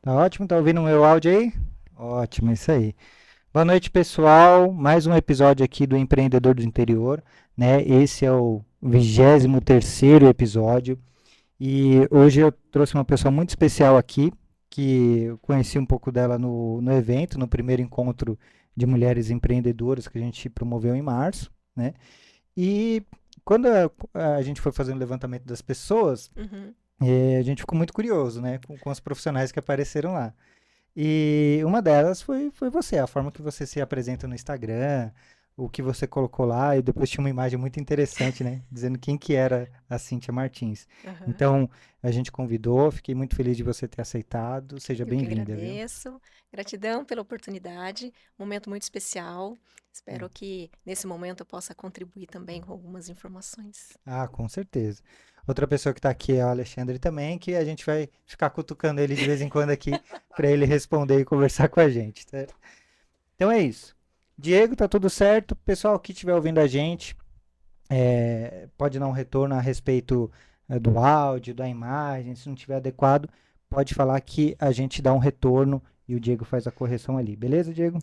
Tá ótimo? Tá ouvindo o meu áudio aí? Ótimo, isso aí. Boa noite, pessoal. Mais um episódio aqui do Empreendedor do Interior, né? Esse é o 23º episódio e hoje eu trouxe uma pessoa muito especial aqui, que eu conheci um pouco dela no evento, no primeiro encontro de mulheres empreendedoras que a gente promoveu em março, né? E quando a gente foi fazendo o levantamento das pessoas, Uhum. a gente ficou muito curioso, né? Com os profissionais que apareceram lá. E uma delas foi você, a forma que você se apresenta no Instagram, o que você colocou lá, e depois tinha uma imagem muito interessante, né? Dizendo quem que era a Cíntia Martins. Aham. Então, a gente convidou, fiquei muito feliz de você ter aceitado. Seja Eu que bem-vinda, viu? agradeço. Gratidão pela oportunidade. Momento muito especial. Hum. Espero que nesse momento eu possa contribuir também com algumas informações. Ah, com certeza. Outra pessoa que está aqui é o Alexandre também, que a gente vai ficar cutucando ele de vez em quando aqui para ele responder e conversar com a gente, tá? Então é isso. Diego, tá tudo certo. Pessoal que estiver ouvindo a gente, pode dar um retorno a respeito do áudio, da imagem, se não estiver adequado, pode falar que a gente dá um retorno e o Diego faz a correção ali, beleza, Diego?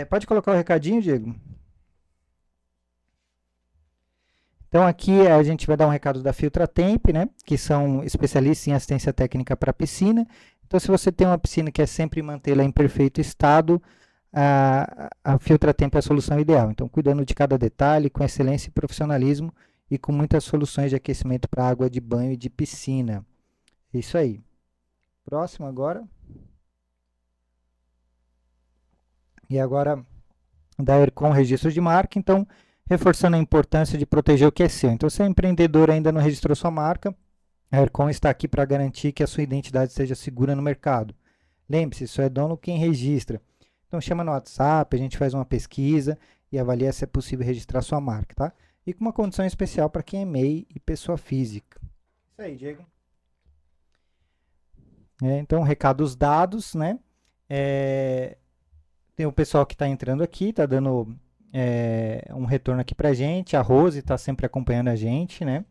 Pode colocar o recadinho, Diego? Então aqui a gente vai dar um recado da Filtratemp, né, que são especialistas em assistência técnica para piscina. Então se você tem uma piscina que é sempre mantê-la em perfeito estado, a Filtratemp é a solução ideal. Então cuidando de cada detalhe com excelência e profissionalismo e com muitas soluções de aquecimento para água de banho e de piscina. É isso aí. Próximo agora. E agora da Ercom Registro de Marca. Então, reforçando a importância de proteger o que é seu. Então, se é empreendedor e ainda não registrou sua marca, a Ercom está aqui para garantir que a sua identidade seja segura no mercado. Lembre-se, só é dono quem registra. Então, chama no WhatsApp, a gente faz uma pesquisa e avalia se é possível registrar sua marca, tá? E com uma condição especial para quem é MEI e pessoa física. Isso aí, Diego. Então, recados dados, né? É, tem o pessoal que está entrando aqui, está dando um retorno aqui pra gente. A Rose está sempre acompanhando a gente, né?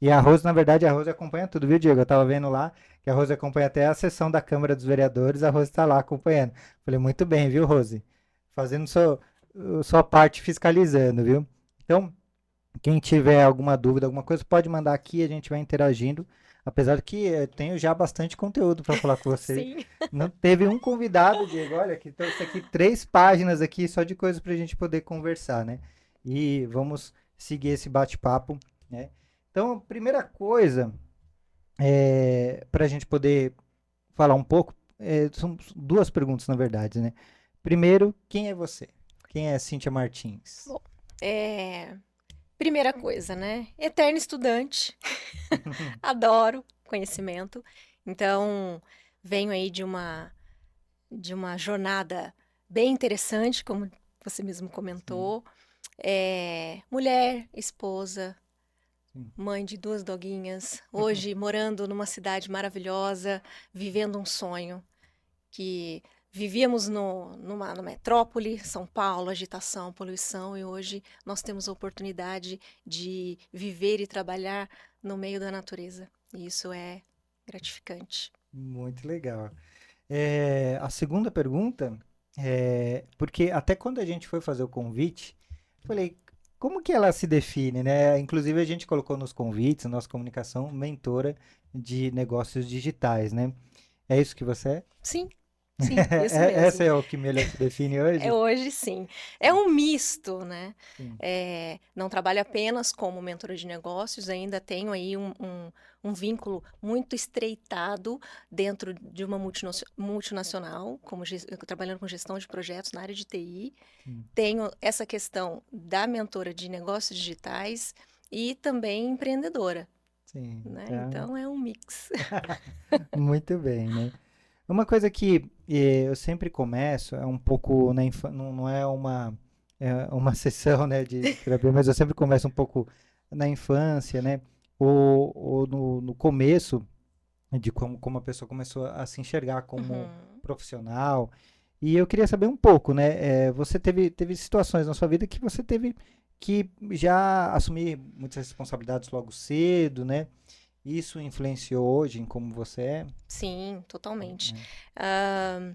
E a Rose, na verdade, a Rose acompanha tudo, viu, Diego? Eu tava vendo lá que a Rose acompanha até a sessão da Câmara dos Vereadores, a Rose está lá acompanhando. Falei, muito bem, viu, Rose? Fazendo sua parte fiscalizando, viu? Então, quem tiver alguma dúvida, alguma coisa, pode mandar aqui, a gente vai interagindo. Apesar que eu tenho já bastante conteúdo para falar com você. Sim. Não teve um convidado, Diego. Olha, que trouxe aqui 3 páginas aqui só de coisas para a gente poder conversar, né? E vamos seguir esse bate-papo, né? Então, a primeira coisa para a gente poder falar um pouco, são 2 perguntas, na verdade, né? Primeiro, quem é você? Quem é Cíntia Martins? Bom, primeira coisa, né? Eterno estudante. Adoro conhecimento. Então, venho aí de uma jornada bem interessante, como você mesmo Sim, comentou. Mulher, esposa, sim. mãe de 2 doguinhas, hoje morando numa cidade maravilhosa, vivendo um sonho que vivíamos numa metrópole, São Paulo, agitação, poluição, e hoje nós temos a oportunidade de viver e trabalhar no meio da natureza. E isso é gratificante. Muito legal. A segunda pergunta porque até quando a gente foi fazer o convite, eu falei, como que ela se define, né? Inclusive a gente colocou nos convites, na nossa comunicação, mentora de negócios digitais, né? É isso que você é? Sim, sim, isso mesmo. Essa é o que melhor te define hoje? Hoje sim. É um misto, né? Sim. Não trabalho apenas como mentora de negócios, ainda tenho aí um vínculo muito estreitado dentro de uma multinacional, trabalhando com gestão de projetos na área de TI. Sim. Tenho essa questão da mentora de negócios digitais e também empreendedora, Sim. né? Então, Então é um mix. muito bem, né? Uma coisa que eu sempre começo é um pouco não é uma sessão, né, de terapia, mas eu sempre começo um pouco na infância, né, ou no começo de como a pessoa começou a se enxergar como Uhum. profissional. E eu queria saber um pouco, né, você teve situações na sua vida que você teve que já assumir muitas responsabilidades logo cedo, né? Isso influenciou hoje em como você é? Sim, totalmente. Né? Ah,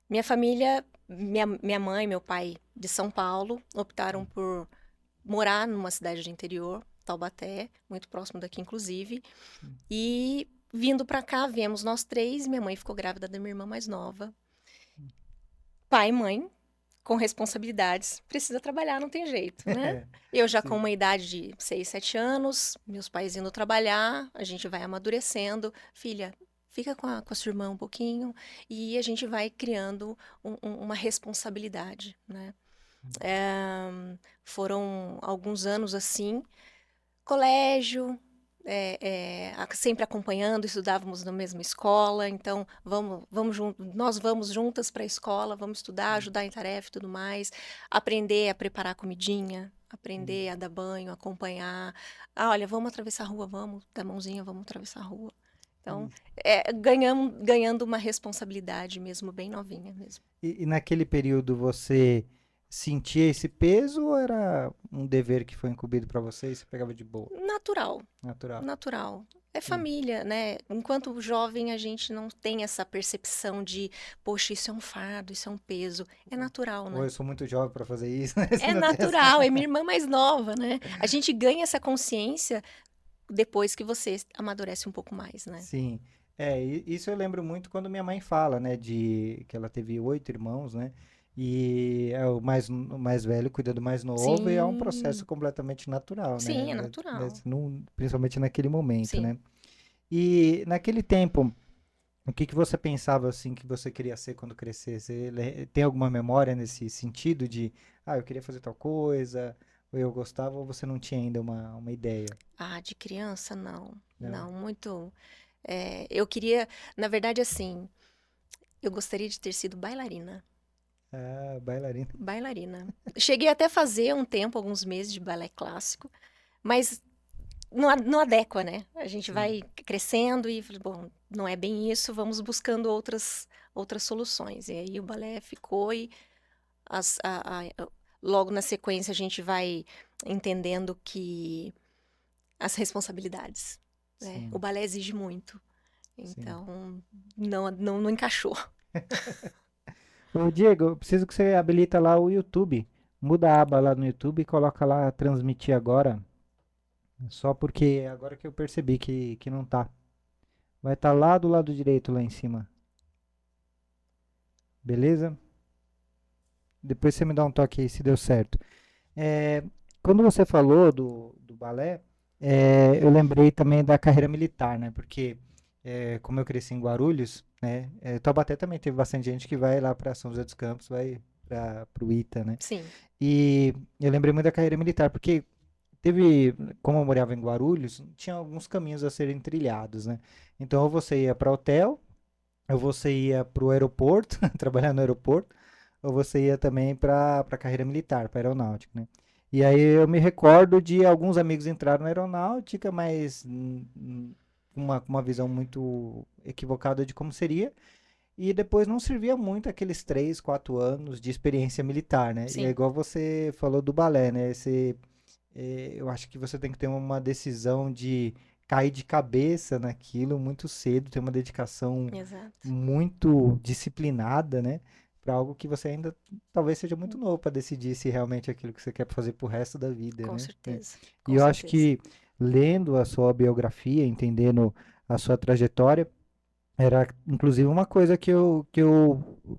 minha família, minha mãe e meu pai de São Paulo optaram por morar numa cidade do interior, Taubaté, muito próximo daqui, inclusive. E vindo pra cá, viemos nós três. Minha mãe ficou grávida da minha irmã mais nova. Pai e mãe, com responsabilidades, precisa trabalhar, não tem jeito, né? Eu já com Sim. uma idade de 6, 7 anos, meus pais indo trabalhar, a gente vai amadurecendo. Filha, fica com a sua irmã um pouquinho e a gente vai criando uma responsabilidade, né? Foram alguns anos assim, colégio, sempre acompanhando, estudávamos na mesma escola, então nós vamos juntas para a escola, vamos estudar, ajudar em tarefa e tudo mais, aprender a preparar comidinha, aprender a dar banho, acompanhar. Ah, olha, vamos atravessar a rua, vamos, dar mãozinha, vamos atravessar a rua. Então, ganhando uma responsabilidade mesmo, bem novinha mesmo. E naquele período você sentia esse peso ou era um dever que foi incumbido para você e você pegava de boa? Natural. Natural. Natural. É Sim. família, né? Enquanto jovem, a gente não tem essa percepção de, poxa, isso é um fardo, isso é um peso. É natural, Ou né? eu sou muito jovem para fazer isso, né? Você É não tem essa. natural, é minha irmã mais nova, né? A gente ganha essa consciência depois que você amadurece um pouco mais, né? Sim. Isso eu lembro muito quando minha mãe fala, né, de que ela teve 8 irmãos, né? E é o mais velho cuida do mais novo e é um processo Sim, completamente natural, né? sim, é natural. Principalmente naquele momento, Sim. né? E naquele tempo, o que que você pensava assim que você queria ser quando crescer? Você tem alguma memória nesse sentido de, eu queria fazer tal coisa, ou eu gostava, ou você não tinha ainda uma ideia? Ah, de criança, não. Não? Não, muito. Eu queria, na verdade, assim, eu gostaria de ter sido bailarina. Ah, bailarina. Bailarina. Cheguei até a fazer um tempo, alguns meses de balé clássico, mas não adequa, né? A gente Sim, vai crescendo e, bom, não é bem isso, vamos buscando outras soluções. E aí o balé ficou e as- a- a- logo na sequência a gente vai entendendo que as responsabilidades, né? O sim, balé exige muito, sim. então não encaixou. Ô, Diego, eu preciso que você habilita lá o YouTube. Muda a aba lá no YouTube e coloca lá transmitir agora. Só porque agora que eu percebi que não tá. Vai estar lá do lado direito, lá em cima. Beleza? Depois você me dá um toque aí se deu certo. É, quando você falou do balé, eu lembrei também da carreira militar, né? Porque como eu cresci em Guarulhos, né? Taubaté também teve bastante gente que vai lá para São José dos Campos, vai para o ITA, né? Sim, E eu lembrei muito da carreira militar, porque teve, como eu morava em Guarulhos, tinha alguns caminhos a serem trilhados, né? Então, ou você ia para hotel, ou você ia para o aeroporto, trabalhar no aeroporto, ou você ia também para a carreira militar, para aeronáutica, né? E aí eu me recordo de alguns amigos entraram na aeronáutica, mas com uma visão muito equivocada de como seria, e depois não servia muito aqueles 3, 4 anos de experiência militar, né? E é sim, igual você falou do balé, né? Eu acho que você tem que ter uma decisão de cair de cabeça naquilo muito cedo, ter uma dedicação exato. muito disciplinada, né? Para algo que você ainda talvez seja muito novo para decidir se realmente é aquilo que você quer fazer pro resto da vida, Com né? certeza, E com eu acho certeza. que lendo a sua biografia, entendendo a sua trajetória, era inclusive uma coisa que eu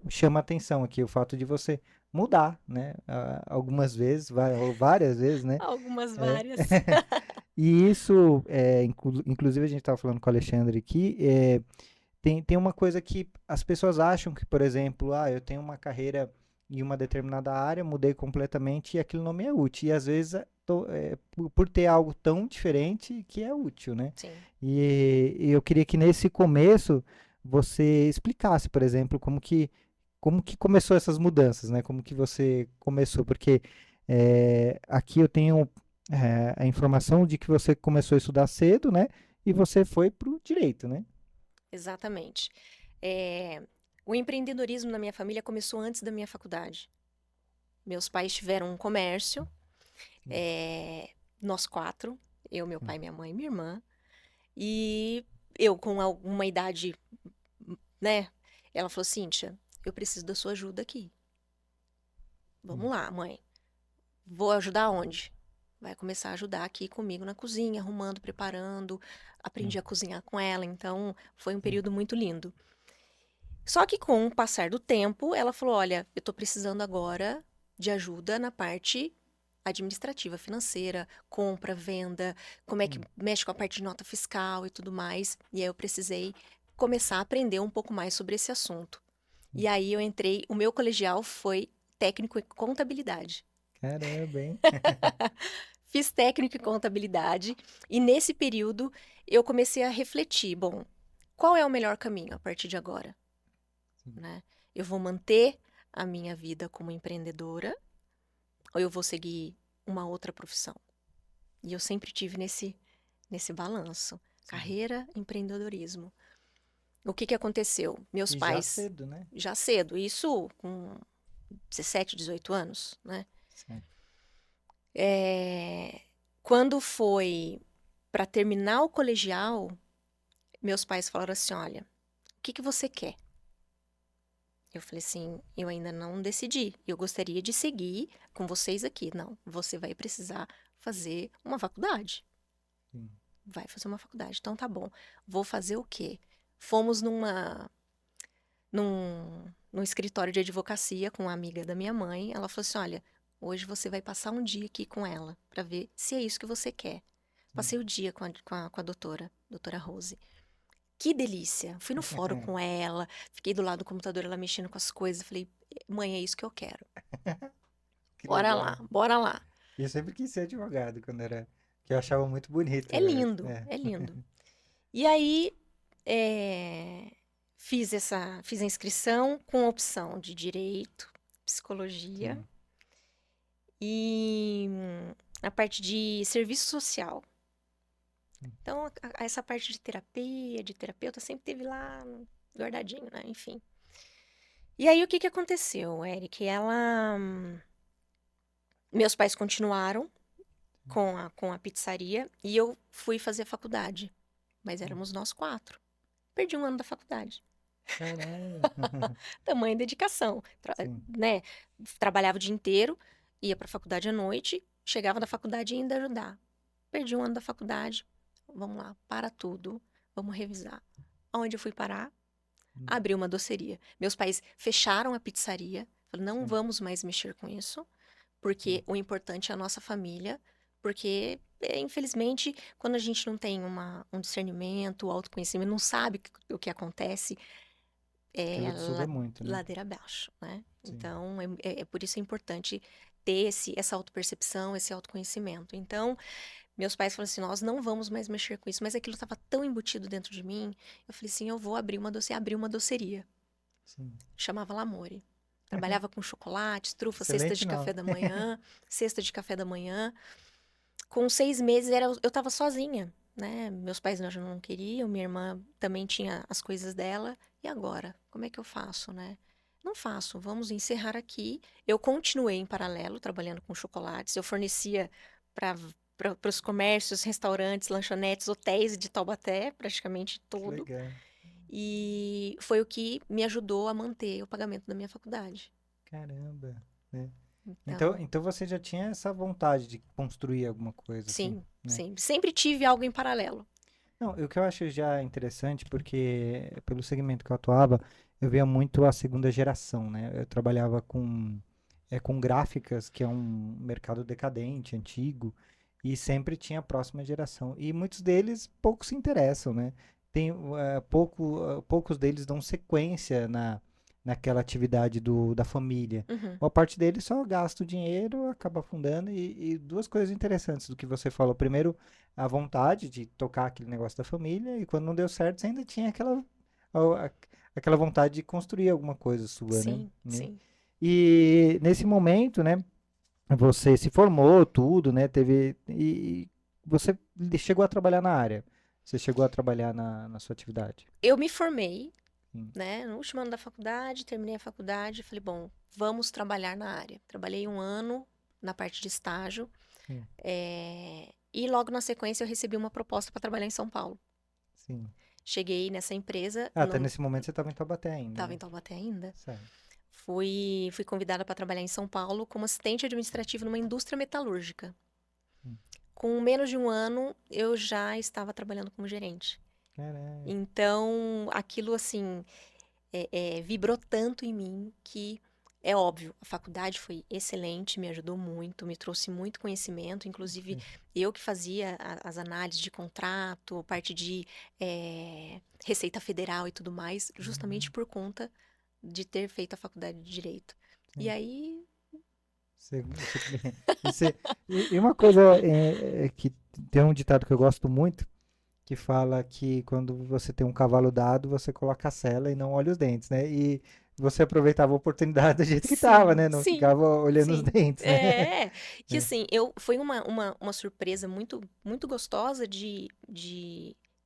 chamo a atenção aqui, o fato de você mudar, né? Algumas vezes, ou várias vezes, né? Algumas É. várias. E isso, inclusive a gente estava falando com o Alexandre aqui, tem uma coisa que as pessoas acham que, por exemplo, eu tenho uma carreira em uma determinada área, mudei completamente e aquilo não me é útil. E às vezes, por ter algo tão diferente que é útil, né? Sim. E eu queria que nesse começo você explicasse, por exemplo, como que começou essas mudanças, né? Como que você começou, porque aqui eu tenho a informação de que você começou a estudar cedo, né? E você foi para o direito, né? Exatamente. Eh, o empreendedorismo na minha família começou antes da minha faculdade. Meus pais tiveram um comércio, Sim, eh, nós quatro, eu, meu sim, pai, minha mãe e minha irmã. E eu, com alguma idade, né? Ela falou, Cíntia, eu preciso da sua ajuda aqui. Vamos Hum, lá, mãe. Vou ajudar onde? Vai começar a ajudar aqui comigo na cozinha, arrumando, preparando. Aprendi hum, a cozinhar com ela, então foi um hum, período muito lindo. Só que com o passar do tempo, ela falou: olha, eu tô precisando agora de ajuda na parte administrativa, financeira, compra, venda, como é que hum, mexe com a parte de nota fiscal e tudo mais. E aí eu precisei começar a aprender um pouco mais sobre esse assunto. hum. E aí eu entrei, o meu colegial foi técnico em contabilidade. Caramba, hein? Fiz técnico em contabilidade e nesse período eu comecei a refletir, bom, qual é o melhor caminho a partir de agora, Sim. né? Eu vou manter a minha vida como empreendedora ou eu vou seguir uma outra profissão? E eu sempre tive nesse balanço, Sim. carreira, empreendedorismo. O que que aconteceu? Meus E já pais cedo, né? já cedo, isso com 17, 18 anos, né? Certo. É, quando foi para terminar o colegial, meus pais falaram assim: olha, o que que você quer? Eu falei assim: eu ainda não decidi. Eu gostaria de seguir com vocês aqui. Não, você vai precisar fazer uma faculdade. Sim. Vai fazer uma faculdade. Então tá bom. Vou fazer o quê? Fomos num escritório de advocacia com uma amiga da minha mãe. Ela falou assim: olha, hoje você vai passar um dia aqui com ela para ver se é isso que você quer. Sim. Passei o dia com a doutora Rose. Que delícia! Fui no fórum com ela, fiquei do lado do computador, ela mexendo com as coisas. Falei, mãe, é isso que eu quero. Que Bora lá, legal. bora lá. E eu sempre quis ser advogado quando era. Que eu achava muito bonito. É lindo, É. é lindo. E aí, é, fiz a inscrição com opção de direito, psicologia Sim. e a parte de serviço social. Sim. Então, essa parte de terapia, de terapeuta, sempre teve lá guardadinho, né? Enfim. E aí, o que que aconteceu, Eric? Meus pais continuaram com a pizzaria e eu fui fazer faculdade. Mas Sim. éramos nós quatro. Perdi um ano da faculdade. Caramba. Tamanha dedicação, Sim. né? Trabalhava o dia inteiro, ia para a faculdade à noite, chegava da faculdade e ia ainda ajudar. Perdi um ano da faculdade. Vamos lá, para tudo. Vamos revisar. Aonde eu fui parar? Hum, Abri uma doceria. Meus pais fecharam a pizzaria. Falaram, não sim. vamos mais mexer com isso, porque Sim. o importante é a nossa família. Porque, infelizmente, quando a gente não tem um discernimento, autoconhecimento, não sabe o que acontece, é Aquilo suga muito, né? ladeira abaixo, né? Sim. Então, é por isso é importante ter essa autopercepção, esse autoconhecimento. Então, meus pais falaram assim: nós não vamos mais mexer com isso, mas aquilo estava tão embutido dentro de mim. Eu falei assim: eu vou abrir uma doceria. Sim. Chamava Lamore. Trabalhava com chocolates, trufa, Excelente nome. cesta de café da manhã. Com 6 meses eu estava sozinha, né? Meus pais já não queriam, minha irmã também tinha as coisas dela. E agora? Como é que eu faço, né? Não faço, vamos encerrar aqui. Eu continuei em paralelo, trabalhando com chocolates. Eu fornecia para os comércios, restaurantes, lanchonetes, hotéis de Taubaté, praticamente Que todo. legal. E foi o que me ajudou a manter o pagamento da minha faculdade. Caramba. Né? Então, Então, então você já tinha essa vontade de construir alguma coisa, assim, sim, né? sim. Sempre tive algo em paralelo. Não, o que eu acho já interessante, porque pelo segmento que eu atuava, eu via muito a segunda geração, né? Eu trabalhava com gráficas, que é um mercado decadente, antigo, e sempre tinha a próxima geração. E muitos deles pouco se interessam, né? Poucos deles dão sequência naquela atividade da família. Uhum, Uma parte deles só gasta o dinheiro, acaba afundando. E duas coisas interessantes do que você falou. Primeiro, a vontade de tocar aquele negócio da família, e quando não deu certo, você ainda tinha a- aquela vontade de construir alguma coisa sua, né? sim, Né? sim. E nesse momento, né, você se formou, tudo, né, e você chegou a trabalhar na área. Você chegou a trabalhar na sua atividade. Eu me formei, Sim, né, no último ano da faculdade, terminei a faculdade, falei, bom, vamos trabalhar na área. Trabalhei um ano na parte de estágio, sim, e logo na sequência eu recebi uma proposta para trabalhar em São Paulo. Sim. Cheguei nessa empresa, Até nesse momento você estava em Taubaté ainda, estava né? em Taubaté ainda. Certo. Fui convidada para trabalhar em São Paulo como assistente administrativa numa indústria metalúrgica. Hum. Com menos de um ano, eu já estava trabalhando como gerente. Caraca. Então, aquilo assim, vibrou tanto em mim que é óbvio, a faculdade foi excelente, me ajudou muito, me trouxe muito conhecimento, inclusive eu que fazia as análises de contrato, parte de Receita Federal e tudo mais, justamente Uhum. por conta de ter feito a faculdade de Direito. E Sim. aí, Você- e, você- e uma coisa é que tem um ditado que eu gosto muito, que fala que quando você tem um cavalo dado, você coloca a sela e não olha os dentes, né? E você aproveitava a oportunidade do jeito que tava, sim, né? Não sim, ficava olhando os sim. dentes, né? Que assim, foi uma surpresa muito, muito gostosa de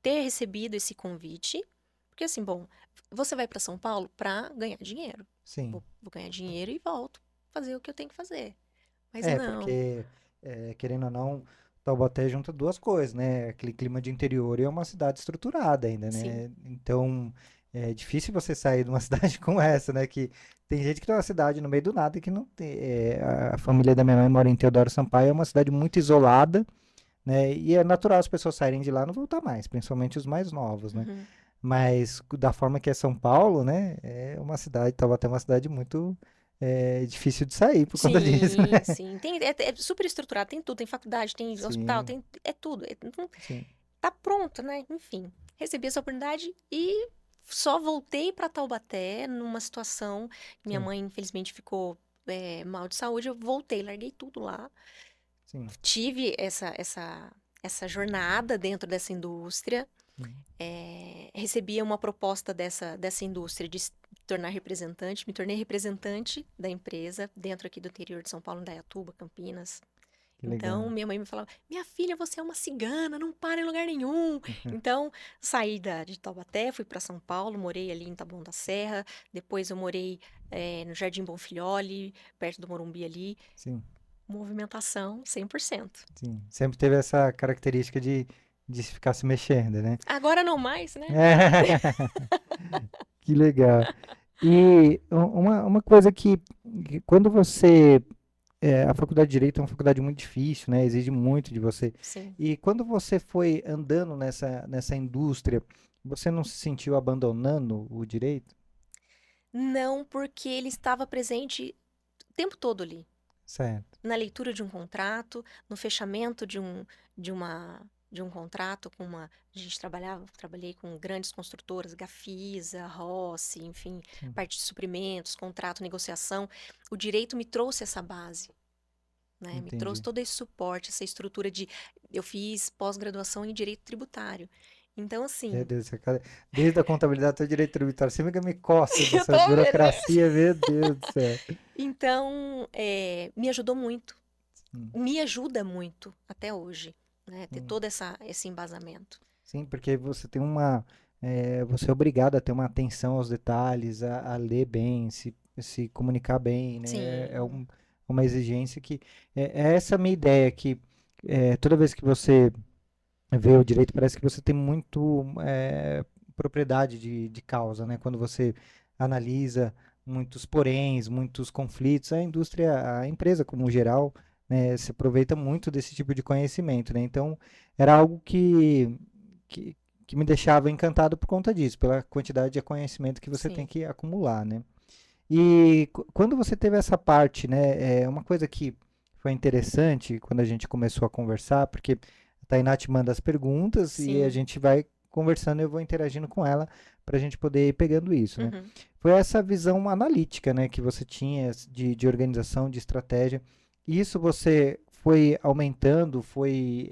ter recebido esse convite. Porque assim, bom, você vai para São Paulo para ganhar dinheiro. Sim. Vou ganhar dinheiro e volto fazer o que eu tenho que fazer. Mas É, não, porque, querendo ou não, Taubaté junta duas coisas, né? Aquele clima de interior e é uma cidade estruturada ainda, sim, né? Então, é difícil você sair de uma cidade como essa, né? Que tem gente que tem uma cidade no meio do nada e que não tem. A família da minha mãe mora em Teodoro Sampaio, é uma cidade muito isolada, né? E é natural as pessoas saírem de lá e não voltar mais, principalmente os mais novos, né? uhum. Mas da forma que é São Paulo, né? É uma cidade, Taubaté é uma cidade muito difícil de sair por conta disso, Sim, né? sim. É super estruturado, tem tudo, tem faculdade, tem hospital, Sim, é tudo. Então, sim. tá pronto, né? Enfim, recebi essa oportunidade e só voltei para Taubaté numa situação que minha Sim, mãe, infelizmente, ficou mal de saúde. Eu voltei, larguei tudo lá. sim. Tive essa jornada dentro dessa indústria. Uhum. Recebi uma proposta dessa indústria de se tornar representante. Me tornei representante da empresa dentro aqui do interior de São Paulo, Indaiatuba, Campinas. Que Então, legal. minha mãe me falava: Minha filha, você é uma cigana, não para em lugar nenhum. Então, saí de Taubaté, fui para São Paulo, morei ali em Taboão da Serra. Depois, eu morei no Jardim Bonfilholi, perto do Morumbi ali. Sim, Movimentação 100%. sim. Sempre teve essa característica de ficar se mexendo, né? Agora não mais, né? Que legal. E uma coisa que quando você. A faculdade de Direito é uma faculdade muito difícil, né? Exige muito de você. Sim. E quando você foi andando nessa indústria, você não se sentiu abandonando o direito? Não, porque ele estava presente o tempo todo ali. Certo. Na leitura de um contrato, no fechamento de uma de um contrato com uma a gente trabalhei com grandes construtoras, Gafisa, Rossi, enfim, Sim, parte de suprimentos, contrato, negociação. O direito me trouxe essa base, né? Me trouxe entendi. todo esse suporte, essa estrutura de eu fiz pós-graduação em direito tributário. Então, Meu assim, Deus, desde a contabilidade até o direito tributário, você me coça eu tô dessa vendo, né? burocracia, meu Deus do céu. Então, me ajudou muito, Hum, me ajuda muito até hoje, né? Ter sim. todo esse embasamento. Sim, porque você tem você é obrigado a ter uma atenção aos detalhes, a ler bem, se comunicar bem, né? Sim, Uma exigência que, é essa a minha ideia, que toda vez que você vê o direito, parece que você tem muito propriedade de causa, né? Quando você analisa muitos poréns, muitos conflitos, a indústria, a empresa como geral, né, se aproveita muito desse tipo de conhecimento, né? Então, era algo que, que me deixava encantado por conta disso, pela quantidade de conhecimento que você tem sim. que acumular, né? E quando você teve essa parte, né, uma coisa que foi interessante quando a gente começou a conversar, porque a Tainá te manda as perguntas e a Sim. gente vai conversando e eu vou interagindo com ela para a gente poder ir pegando isso, né? Uhum. Foi essa visão analítica, né, que você tinha de organização, de estratégia. Isso você foi aumentando, foi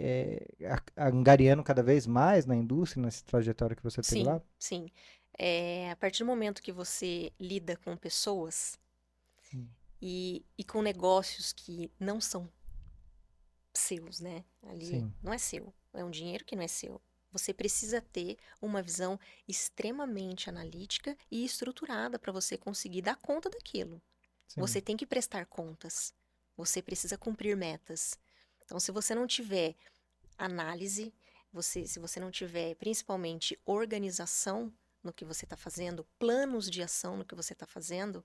angariando cada vez mais na indústria, nessa trajetória que você teve Sim, lá? sim. A partir do momento que você lida com pessoas Hum. e com negócios que não são seus, né? Ali Sim, não é seu, é um dinheiro que não é seu. Você precisa ter uma visão extremamente analítica e estruturada para você conseguir dar conta daquilo. sim, Você tem que prestar contas. Você precisa cumprir metas. Então, se você não tiver análise, se você não tiver, principalmente, organização no que você está fazendo, planos de ação no que você está fazendo,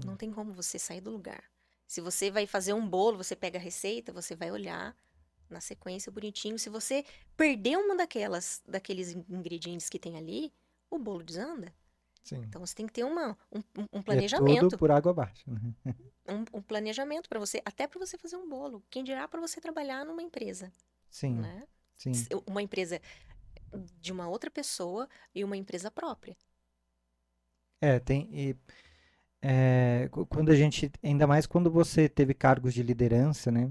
não Sim. tem como você sair do lugar. Se você vai fazer um bolo, você pega a receita, você vai olhar na sequência bonitinho. Se você perder uma daqueles ingredientes que tem ali, o bolo desanda. Sim. Então você tem que ter um E é tudo planejamento. por água abaixo, né? Um planejamento para você, até para você fazer um bolo. Quem dirá para você trabalhar numa empresa, Sim, né? sim. Uma empresa de uma outra pessoa e uma empresa própria. Tem. Quando a gente, ainda mais quando você teve cargos de liderança, né?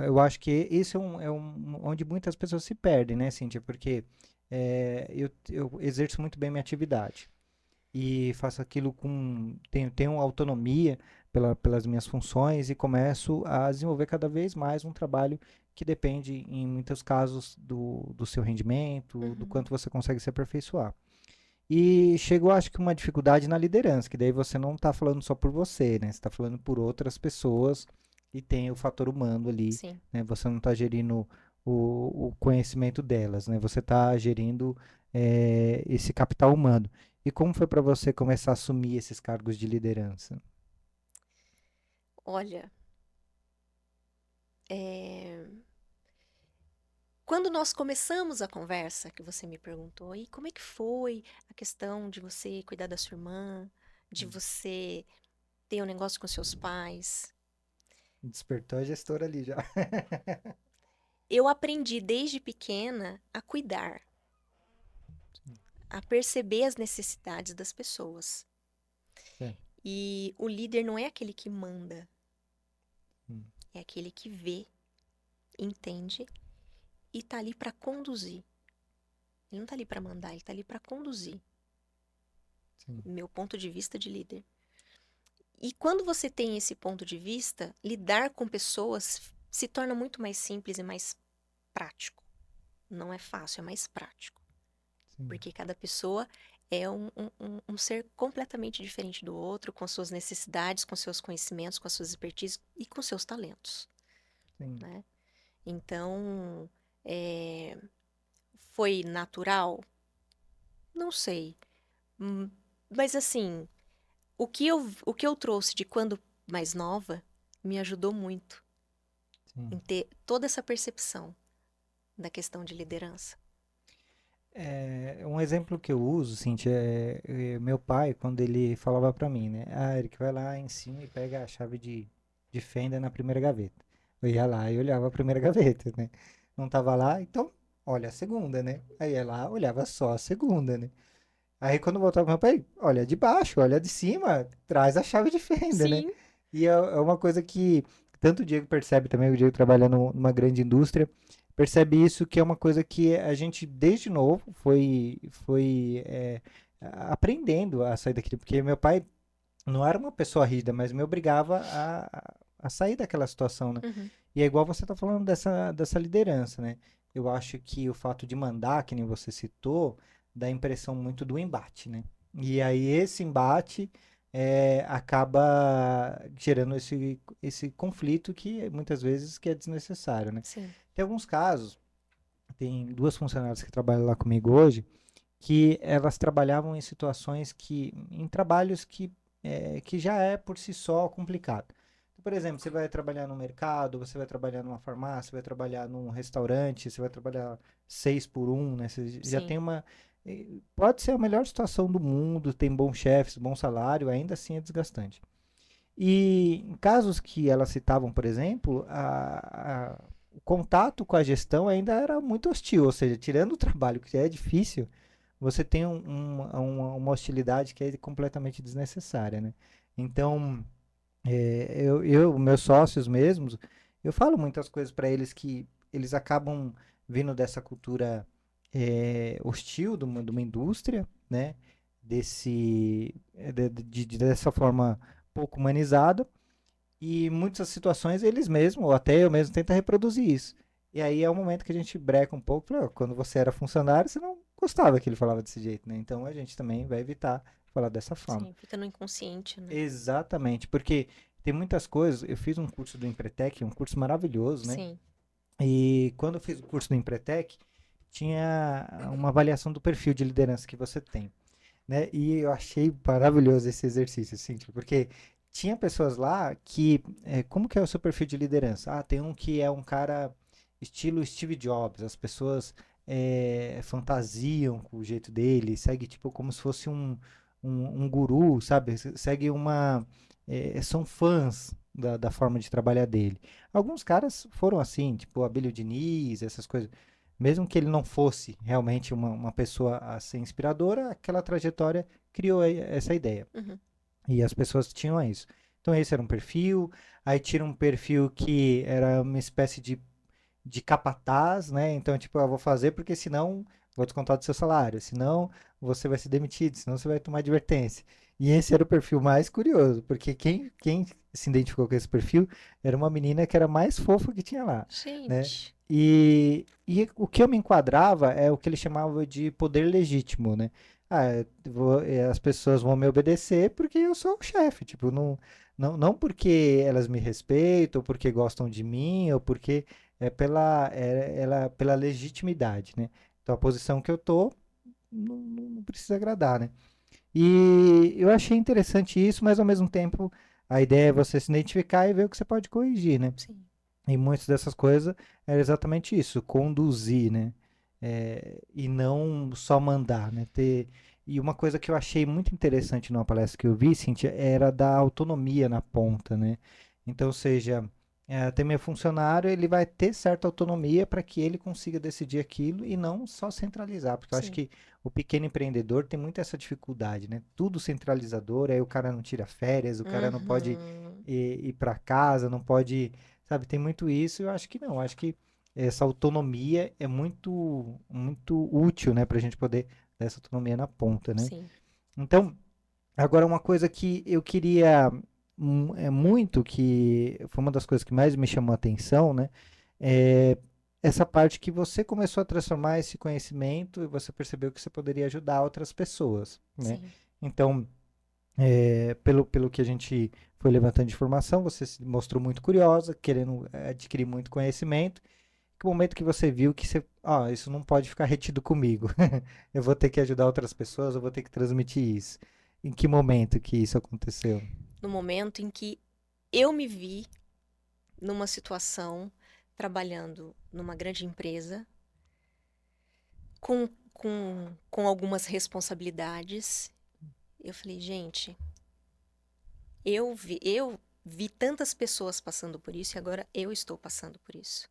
Eu acho que esse é onde muitas pessoas se perdem, né, Cíntia? Porque eu exerço muito bem minha atividade e faço aquilo tenho autonomia pelas minhas funções e começo a desenvolver cada vez mais um trabalho que depende, em muitos casos, do seu rendimento, do Uhum. quanto você consegue se aperfeiçoar. E chegou, acho que, uma dificuldade na liderança, que daí você não está falando só por você, né? Você está falando por outras pessoas e tem o fator humano ali, Sim. né? Você não está gerindo o conhecimento delas, né? Você está gerindo esse capital humano. E como foi para você começar a assumir esses cargos de liderança? Olha, é, quando nós começamos a conversa, que você me perguntou, e como é que foi a questão de você cuidar da sua irmã, de você ter um negócio com seus pais? Despertou a gestora ali já. Eu aprendi desde pequena a cuidar, a perceber as necessidades das pessoas. Sim. E o líder não é aquele que manda, Hum, é aquele que vê, entende e tá ali para conduzir. Ele não tá ali para mandar, ele tá ali para conduzir. sim, Meu ponto de vista de líder. E quando você tem esse ponto de vista, lidar com pessoas se torna muito mais simples e mais prático. Não é fácil, é mais prático. sim, Porque cada pessoa é um ser completamente diferente do outro, com suas necessidades, com seus conhecimentos, com as suas expertises e com seus talentos, sim. né? Então, é, foi natural? Não sei. Hum, Mas assim, o que eu trouxe de quando mais nova me ajudou muito em Sim. ter toda essa percepção da questão de liderança. Um exemplo que eu uso, Cintia, meu pai, quando ele falava pra mim, né? Ah, Eric, vai lá em cima e pega a chave de fenda na primeira gaveta. Eu ia lá e olhava a primeira gaveta, né? Não tava lá, então olha a segunda, né? Aí ia lá, olhava só a segunda, né? Aí quando voltava, meu pai, olha de baixo, olha de cima, traz a chave de fenda, né? Sim, E é uma coisa que tanto o Diego percebe também, o Diego trabalha numa grande indústria, percebe isso que é uma coisa que a gente desde novo foi aprendendo a sair daquilo, porque meu pai não era uma pessoa rígida, mas me obrigava a sair daquela situação, né? uhum, E é igual você tá falando dessa liderança, né? Eu acho que o fato de mandar, que nem você citou, dá a impressão muito do embate, né? E aí esse embate acaba gerando esse conflito que muitas vezes que é desnecessário, né? sim, Tem alguns casos, tem duas funcionárias que trabalham lá comigo hoje, que elas trabalhavam em situações em trabalhos que já é por si só complicado. Então, por exemplo, você vai trabalhar no mercado, você vai trabalhar numa farmácia, vai trabalhar num restaurante, você vai trabalhar 6 por 1, né? Você já sim, tem pode ser a melhor situação do mundo, tem bons chefes, bom salário, ainda assim é desgastante. E em casos que elas citavam, por exemplo, o contato com a gestão ainda era muito hostil, ou seja, tirando o trabalho que é difícil, você tem uma hostilidade que é completamente desnecessária, né? Então, meus sócios mesmos, eu falo muitas coisas para eles que eles acabam vindo dessa cultura hostil de uma indústria, né? Dessa forma pouco humanizada, e muitas situações eles mesmos, ou até eu mesmo, tentam reproduzir isso. E aí é o momento que a gente breca um pouco. Quando você era funcionário, você não gostava que ele falava desse jeito, né? Então a gente também vai evitar falar dessa forma. sim, fica no inconsciente, né? Exatamente, porque tem muitas coisas. Eu fiz um curso do Empretec, um curso maravilhoso, né? Sim, E quando eu fiz o curso do Empretec, tinha uma avaliação do perfil de liderança que você tem, né? E eu achei maravilhoso esse exercício, assim, tipo, porque tinha pessoas lá que, como que é o seu perfil de liderança? Ah, tem um que é um cara estilo Steve Jobs, as pessoas fantasiam com o jeito dele, segue tipo como se fosse um guru, sabe? Segue são fãs da forma de trabalhar dele. Alguns caras foram assim, tipo Abílio Diniz, essas coisas. Mesmo que ele não fosse realmente uma pessoa a ser inspiradora, aquela trajetória criou essa ideia. Uhum. E as pessoas tinham isso. Então esse era um perfil, aí tira um perfil que era uma espécie de capataz, né? Então, tipo, eu vou fazer porque senão vou descontar do seu salário, senão você vai ser demitido, senão você vai tomar advertência. E esse era o perfil mais curioso, porque quem se identificou com esse perfil era uma menina que era a mais fofa que tinha lá, né? Gente. E o que eu me enquadrava é o que ele chamava de poder legítimo, né? Ah, as pessoas vão me obedecer porque eu sou o chefe, tipo, não porque elas me respeitam, ou porque gostam de mim, ou porque pela legitimidade, né? Então a posição que eu tô não precisa agradar, né? E eu achei interessante isso, mas ao mesmo tempo a ideia é você se identificar e ver o que você pode corrigir, né? Sim. E muitas dessas coisas era exatamente isso, conduzir, né? E não só mandar, né? E uma coisa que eu achei muito interessante numa palestra que eu vi, Cíntia, era da autonomia na ponta, né? Então, ou seja, tem meu funcionário, ele vai ter certa autonomia para que ele consiga decidir aquilo e não só centralizar, porque eu acho Sim. que o pequeno empreendedor tem muito essa dificuldade, né? Tudo centralizador, aí o cara não tira férias, o cara não pode Uhum. ir para casa, não pode. Sabe, tem muito isso, eu acho que não. Eu acho que essa autonomia é muito útil, né, para a gente poder dar essa autonomia na ponta, né? Sim. Então, agora uma coisa que eu queria muito, que foi uma das coisas que mais me chamou a atenção, né? É essa parte que você começou a transformar esse conhecimento e você percebeu que você poderia ajudar outras pessoas, né? Sim. Então, pelo que a gente foi levantando de informação, você se mostrou muito curiosa, querendo adquirir muito conhecimento. Que momento que você viu que isso não pode ficar retido comigo. Eu vou ter que ajudar outras pessoas, eu vou ter que transmitir isso. Em que momento que isso aconteceu? No momento em que eu me vi numa situação trabalhando numa grande empresa com algumas responsabilidades, eu falei, gente, eu vi tantas pessoas passando por isso e agora eu estou passando por isso.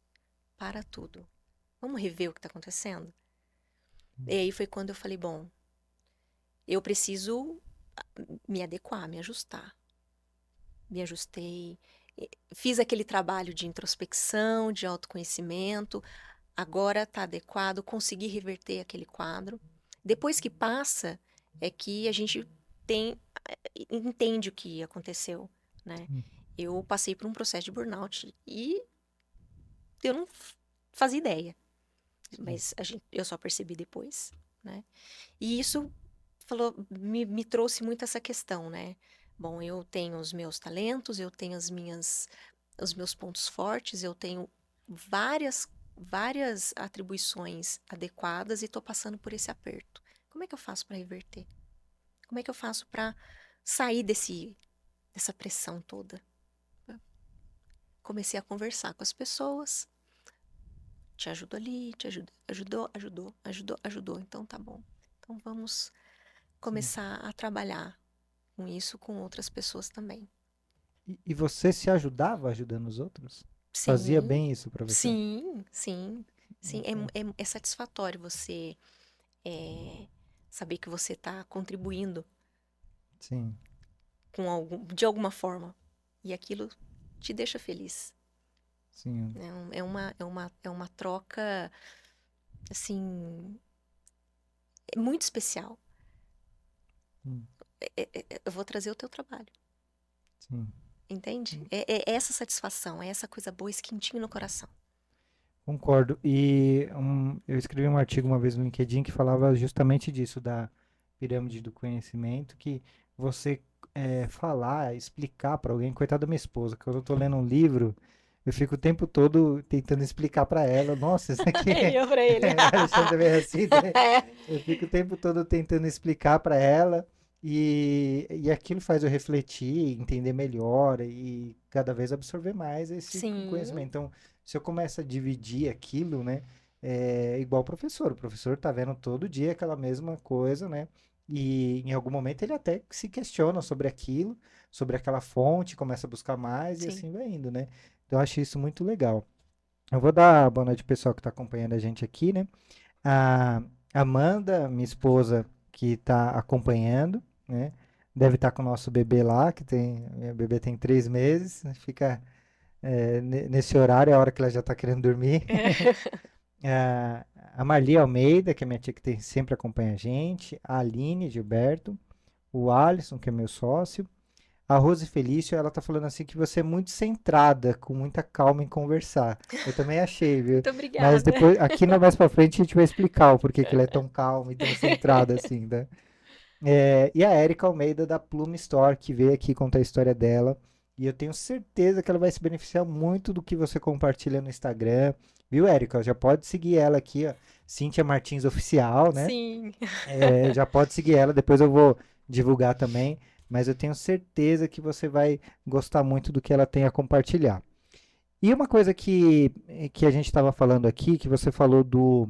Para tudo. Vamos rever o que está acontecendo? E aí foi quando eu falei, bom, eu preciso me adequar, me ajustar. Me ajustei, fiz aquele trabalho de introspecção, de autoconhecimento, agora está adequado, consegui reverter aquele quadro. Depois que passa, é que a gente tem, entende o que aconteceu, né? Eu passei por um processo de burnout e eu não fazia ideia, mas eu só percebi depois, né? E isso me trouxe muito essa questão, né? Bom, eu tenho os meus talentos, eu tenho os meus pontos fortes, eu tenho várias atribuições adequadas e estou passando por esse aperto. Como é que eu faço para reverter? Como é que eu faço para sair dessa pressão toda? Comecei a conversar com as pessoas. Te ajudo ali, te ajudo, ajudou. Então tá bom. Então vamos Sim. começar a trabalhar com isso com outras pessoas também. E você se ajudava ajudando os outros? Fazia Sim, bem isso para você? sim, sim, sim. Então, É satisfatório você é, saber que você está contribuindo sim, de alguma forma. E aquilo te deixa feliz. sim. É uma troca, assim, muito especial. Hum, Eu vou trazer o teu trabalho, sim. entende? É essa satisfação, é essa coisa boa, esse quentinho no coração. Concordo. E eu escrevi um artigo uma vez no LinkedIn que falava justamente disso, da pirâmide do conhecimento, que você falar, explicar para alguém, coitada da minha esposa, que eu estou lendo um livro, eu fico o tempo todo tentando explicar para ela, nossa, isso aqui Ele olhou pra ele. a Alexandre também é assim, né? É, Eu fico o tempo todo tentando explicar para ela e aquilo faz eu refletir, entender melhor e cada vez absorver mais esse sim, conhecimento. Então, se eu começo a dividir aquilo, né, é igual o professor tá vendo todo dia aquela mesma coisa, né? E em algum momento ele até se questiona sobre aquilo, sobre aquela fonte, começa a buscar mais e sim. assim vai indo, né? Então, eu acho isso muito legal. Eu vou dar boa noite ao pessoal que está acompanhando a gente aqui, né? A Amanda, minha esposa, que está acompanhando, né? Deve estar com o nosso bebê lá, minha bebê tem 3 meses, né, fica nesse horário, é a hora que ela já está querendo dormir. É. a a Marli Almeida, que é minha tia que sempre acompanha a gente, a Aline Gilberto, o Alisson, que é meu sócio, a Rose Felício, ela tá falando assim que você é muito centrada, com muita calma em conversar. Eu também achei, viu? Muito Mas obrigada. depois, aqui mais pra frente, a gente vai explicar o porquê que ela é tão calma e tão centrada assim, né? E a Erika Almeida da Plume Store, que veio aqui contar a história dela. E eu tenho certeza que ela vai se beneficiar muito do que você compartilha no Instagram. Viu, Erika? Já pode seguir ela aqui, ó. Cíntia Martins Oficial, né? Sim. Já pode seguir ela, depois eu vou divulgar também, mas eu tenho certeza que você vai gostar muito do que ela tem a compartilhar. E uma coisa que a gente estava falando aqui, que você falou do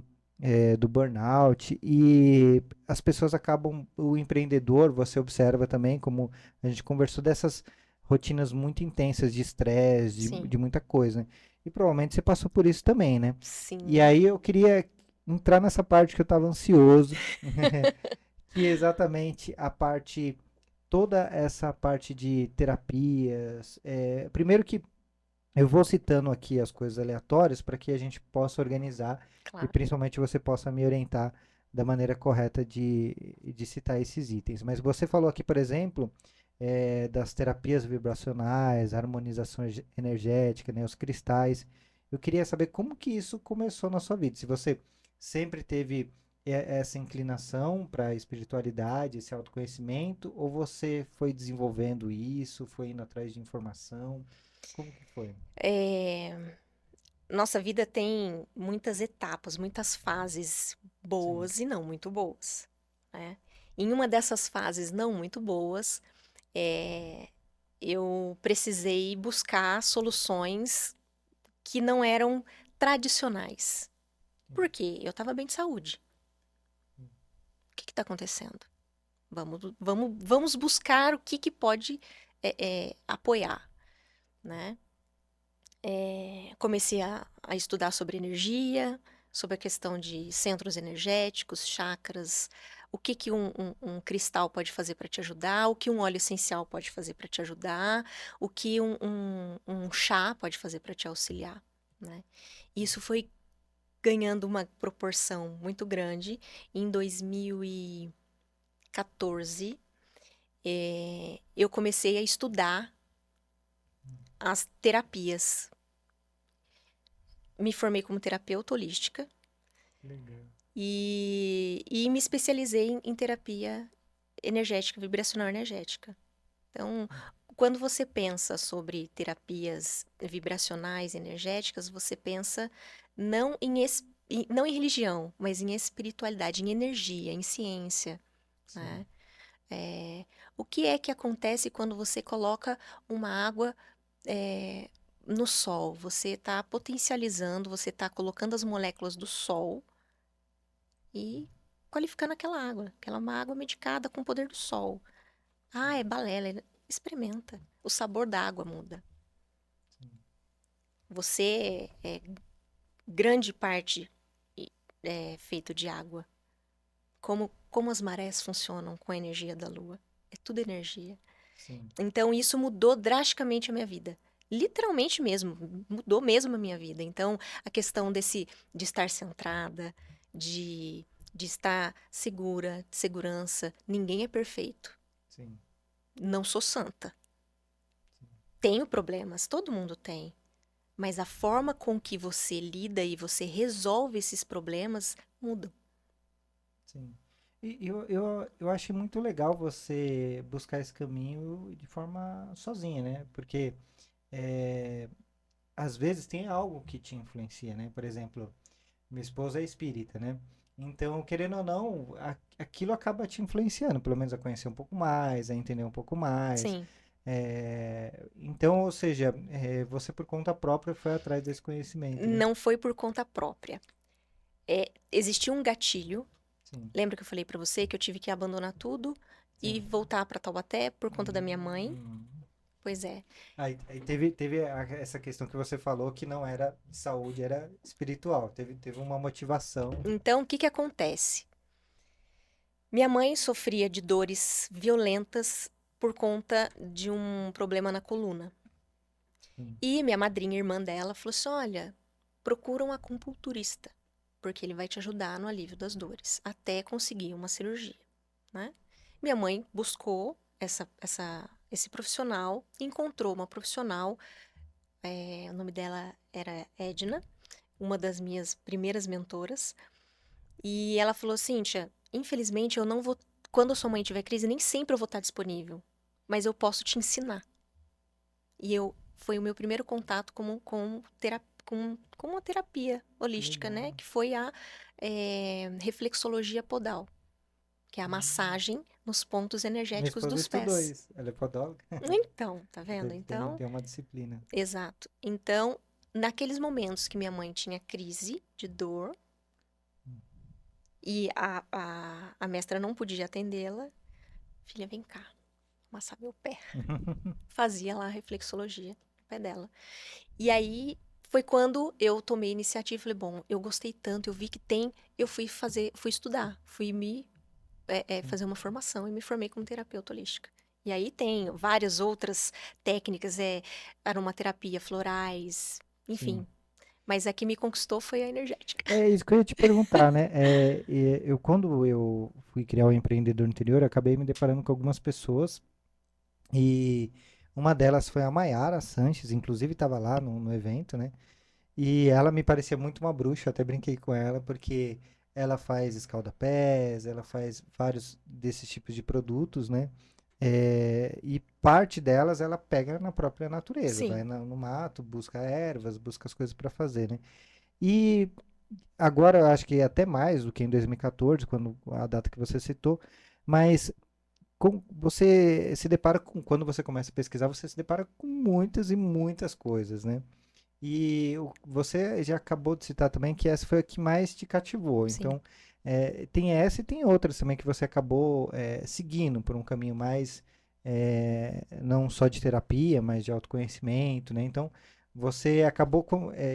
burnout, e as pessoas acabam, o empreendedor, você observa também, como a gente conversou, dessas rotinas muito intensas de estresse, Sim. de muita coisa, né? E provavelmente você passou por isso também, né? E Sim. aí eu queria entrar nessa parte que eu estava ansioso, que é exatamente a parte, toda essa parte de terapias. Primeiro que eu vou citando aqui as coisas aleatórias para que a gente possa organizar e Claro. principalmente você possa me orientar da maneira correta de citar esses itens. Mas você falou aqui, por exemplo, das terapias vibracionais, harmonização energética, né, os cristais. Eu queria saber como que isso começou na sua vida. Se você sempre teve essa inclinação para a espiritualidade, esse autoconhecimento, ou você foi desenvolvendo isso, foi indo atrás de informação? Como que foi? É, nossa vida tem muitas etapas, muitas fases Sim, boas e não muito boas, né? Em uma dessas fases não muito boas, é, eu precisei buscar soluções que não eram tradicionais. Por quê? Eu estava bem de saúde. O que está acontecendo? Vamos buscar o que pode apoiar, né? Comecei a estudar sobre energia, sobre a questão de centros energéticos, chakras, o que um cristal pode fazer para te ajudar, o que um óleo essencial pode fazer para te ajudar, o que um chá pode fazer para te auxiliar, né? Isso foi ganhando uma proporção muito grande. Em 2014, eu comecei a estudar as terapias. Me formei como terapeuta holística legal. e me especializei em terapia energética, vibracional energética. Então, quando você pensa sobre terapias vibracionais energéticas, você pensa não não em religião, mas em espiritualidade, em energia, em ciência, Sim, né? É, o que é que acontece quando você coloca uma água é, no sol? Você está potencializando, você está colocando as moléculas do sol e qualificando aquela é uma água medicada com o poder do sol. Ah, é balela. Experimenta. O sabor da água muda. sim, Você é grande parte feito de água. Como as marés funcionam com a energia da lua. É tudo energia. sim, Então, isso mudou drasticamente a minha vida. Literalmente mesmo, mudou mesmo a minha vida. Então, a questão de estar centrada, de estar segura, de segurança. Ninguém é perfeito. sim, Não sou santa. sim, Tenho problemas, todo mundo tem. Mas a forma com que você lida e você resolve esses problemas muda. sim. E eu achei muito legal você buscar esse caminho de forma sozinha, né? Porque às vezes tem algo que te influencia, né? Por exemplo, minha esposa é espírita, né? Então, querendo ou não, aquilo acaba te influenciando, pelo menos a conhecer um pouco mais, a entender um pouco mais. Sim. Então, ou seja, você por conta própria foi atrás desse conhecimento, né? Não foi por conta própria. Existia um gatilho. Sim. Lembra que eu falei pra você que eu tive que abandonar tudo e Sim. voltar pra Taubaté por conta da minha mãe? Hum. Pois é. Aí teve essa questão que você falou que não era de saúde, era espiritual. Teve uma motivação. Então, o que que acontece? Minha mãe sofria de dores violentas por conta de um problema na coluna. Sim. E minha madrinha, irmã dela, falou assim: olha, procura um acupunturista, porque ele vai te ajudar no alívio das dores, até conseguir uma cirurgia, né? Minha mãe buscou esse profissional, encontrou uma profissional, o nome dela era Edna, uma das minhas primeiras mentoras, e ela falou: Cíntia, infelizmente eu não vou, quando a sua mãe tiver crise, nem sempre eu vou estar disponível, mas eu posso te ensinar. E foi o meu primeiro contato com uma terapia Que holística, né? legal. Que foi a reflexologia podal, que é a Hum. massagem nos pontos Minha energéticos esposa dos estudou pés. isso. Ela é podóloga. Então, tá vendo? Tem, Então, tem uma disciplina. exato. Então, naqueles momentos que minha mãe tinha crise de dor e a mestra não podia atendê-la, filha, vem cá, massar meu pé. Fazia lá a reflexologia no pé dela. E aí foi quando eu tomei a iniciativa e falei, bom, eu gostei tanto, eu vi que tem, eu fui estudar, fui Sim. fazer uma formação e me formei como terapeuta holística. E aí tem várias outras técnicas, aromaterapia, florais, Sim. enfim. Mas a que me conquistou foi a energética. É isso que eu ia te perguntar, né? Quando eu fui criar o empreendedor interior, acabei me deparando com algumas pessoas e uma delas foi a Maiara Sanches, inclusive estava lá no evento, né? E ela me parecia muito uma bruxa, até brinquei com ela, porque ela faz escaldapés, ela faz vários desses tipos de produtos, né? E parte delas ela pega na própria natureza, vai Sim, no mato, busca ervas, busca as coisas para fazer, né? E agora eu acho que é até mais do que em 2014, quando a data que você citou, mas você se depara com, quando você começa a pesquisar, você se depara com muitas e muitas coisas, né? E você já acabou de citar também que essa foi a que mais te cativou. sim. Então, tem essa e tem outras também que você acabou seguindo por um caminho mais, não só de terapia, mas de autoconhecimento, né? Então, você acabou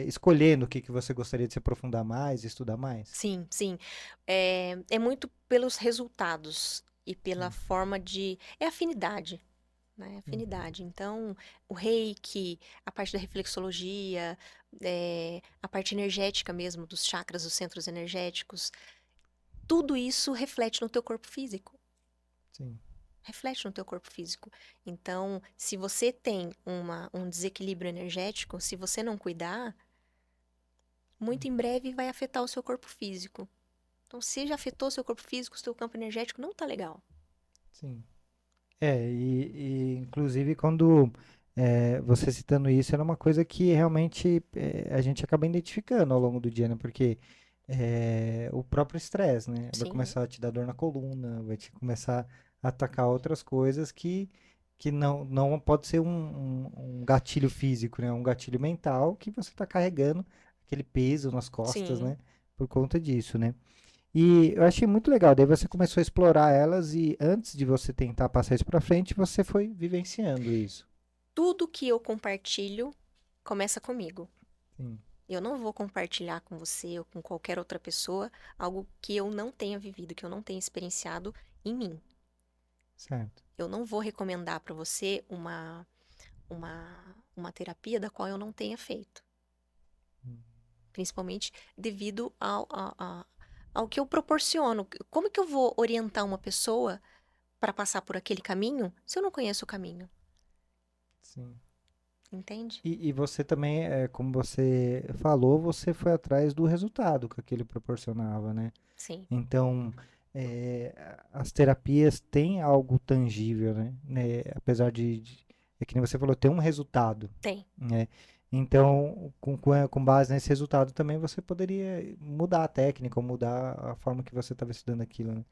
escolhendo o que, que você gostaria de se aprofundar mais, estudar mais. Sim, sim. É muito pelos resultados e pela Sim, forma de. É afinidade, né? sim, Afinidade. Então, o reiki, a parte da reflexologia, a parte energética mesmo, dos chakras, dos centros energéticos, tudo isso reflete no teu corpo físico. sim. Reflete no teu corpo físico. Então, se você tem um desequilíbrio energético, se você não cuidar, muito em breve vai afetar o seu corpo físico. Então, se já afetou seu corpo físico, seu campo energético não tá legal. Sim. Inclusive quando você citando isso, era uma coisa que realmente a gente acaba identificando ao longo do dia, né? Porque o próprio estresse, né? Vai Sim, começar a te dar dor na coluna, vai te começar a atacar outras coisas que não pode ser um gatilho físico, né? Um gatilho mental que você está carregando aquele peso nas costas, sim. né? Por conta disso, né? E eu achei muito legal. Daí você começou a explorar elas e antes de você tentar passar isso pra frente, você foi vivenciando isso. Tudo que eu compartilho começa comigo. Sim, Eu não vou compartilhar com você ou com qualquer outra pessoa algo que eu não tenha vivido, que eu não tenha experienciado em mim. certo. Eu não vou recomendar para você uma terapia da qual eu não tenha feito. Hum, Principalmente devido ao que eu proporciono. Como que eu vou orientar uma pessoa para passar por aquele caminho se eu não conheço o caminho? sim. Entende? E você também, como você falou, você foi atrás do resultado que aquele proporcionava, né? Sim, Então, as terapias têm algo tangível, né? Apesar é que nem você falou, tem um resultado, tem. né? Então, com base nesse resultado também você poderia mudar a técnica ou mudar a forma que você estava estudando aquilo, né?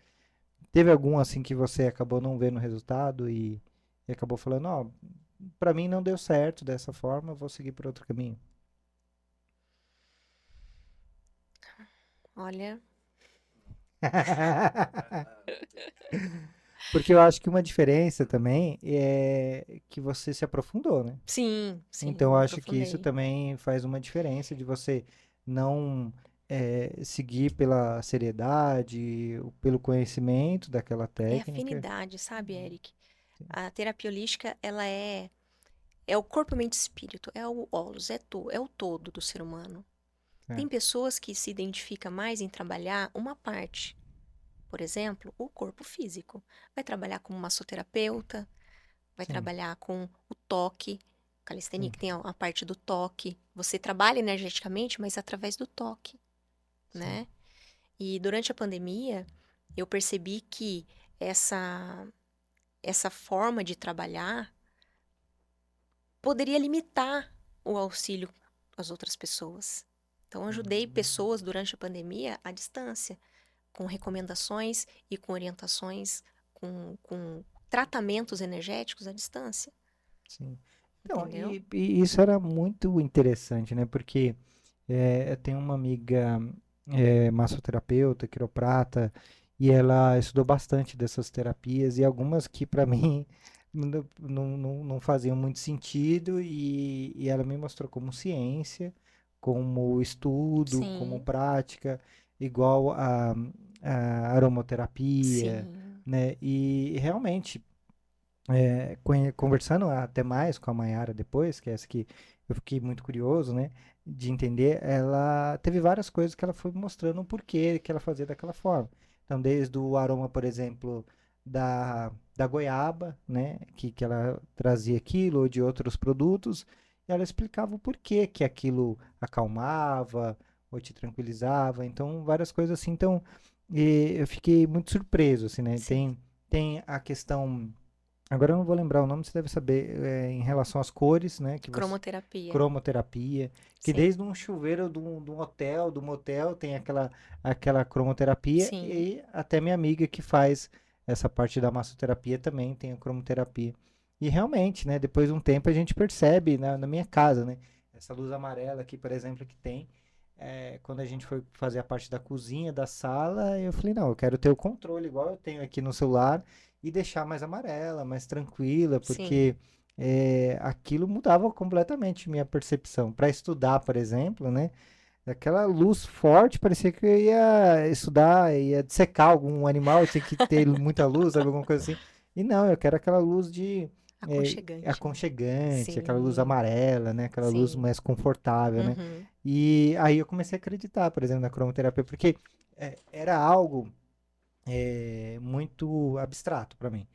Teve algum assim que você acabou não vendo o resultado e acabou falando, ó, pra mim não deu certo dessa forma, eu vou seguir por outro caminho? Olha, Porque eu acho que uma diferença também é que você se aprofundou, né? sim, sim, Então, eu eu me acho que isso aprofundei. também faz uma diferença de você não seguir pela seriedade, pelo conhecimento daquela É técnica. afinidade, sabe, Uhum, Eric? sim. A terapia holística, ela é o corpo, mente e espírito, é o holos, é o todo do ser humano. É, Tem pessoas que se identificam mais em trabalhar uma parte, por exemplo, o corpo físico. Vai trabalhar como massoterapeuta, vai sim, trabalhar com o toque, calistenia sim, que tem a parte do toque. Você trabalha energeticamente, mas através do toque, sim, né? E durante a pandemia, eu percebi que essa essa forma de trabalhar poderia limitar o auxílio às outras pessoas. Então, eu ajudei hum, pessoas durante a pandemia à distância, com recomendações e com orientações, com tratamentos energéticos à distância, sim. Então, entendeu? e isso era muito interessante, né? Porque eu tenho uma amiga massoterapeuta, quiroprata, e ela estudou bastante dessas terapias, e algumas que para mim não faziam muito sentido, e ela me mostrou como ciência, como estudo, como Sim, prática, igual a aromaterapia, sim, né? E realmente conversando até mais com a Mayara depois, que é essa que eu fiquei muito curioso, né, de entender, ela teve várias coisas que ela foi mostrando o porquê que ela fazia daquela forma. Então, desde o aroma, por exemplo, da goiaba, né, que ela trazia aquilo, ou de outros produtos, e ela explicava o porquê que aquilo acalmava ou te tranquilizava. Então, várias coisas assim. Então, eu fiquei muito surpreso, assim, né? sim. Tem a questão. Agora eu não vou lembrar o nome, você deve saber, em relação às cores, né? Que você, Cromoterapia, cromoterapia, que sim, desde um chuveiro de um hotel, do motel, tem aquela cromoterapia, sim, e até minha amiga que faz essa parte da massoterapia também tem a cromoterapia. E realmente, né? Depois de um tempo a gente percebe na minha casa, né? Essa luz amarela aqui, por exemplo, que tem. Quando a gente foi fazer a parte da cozinha, da sala, eu falei, não, eu quero ter o controle igual eu tenho aqui no celular e deixar mais amarela, mais tranquila, sim. porque aquilo mudava completamente minha percepção. Para estudar, por exemplo, né? Aquela luz forte, parecia que eu ia estudar, ia dissecar algum animal, tinha que ter muita luz, sabe, alguma coisa assim. E não, eu quero aquela luz de Aconchegante, né? aconchegante, aquela luz Sim, amarela, né? Aquela luz sim. mais confortável, né? Uhum. E aí eu comecei a acreditar, por exemplo, na cromoterapia, porque era algo muito abstrato para mim.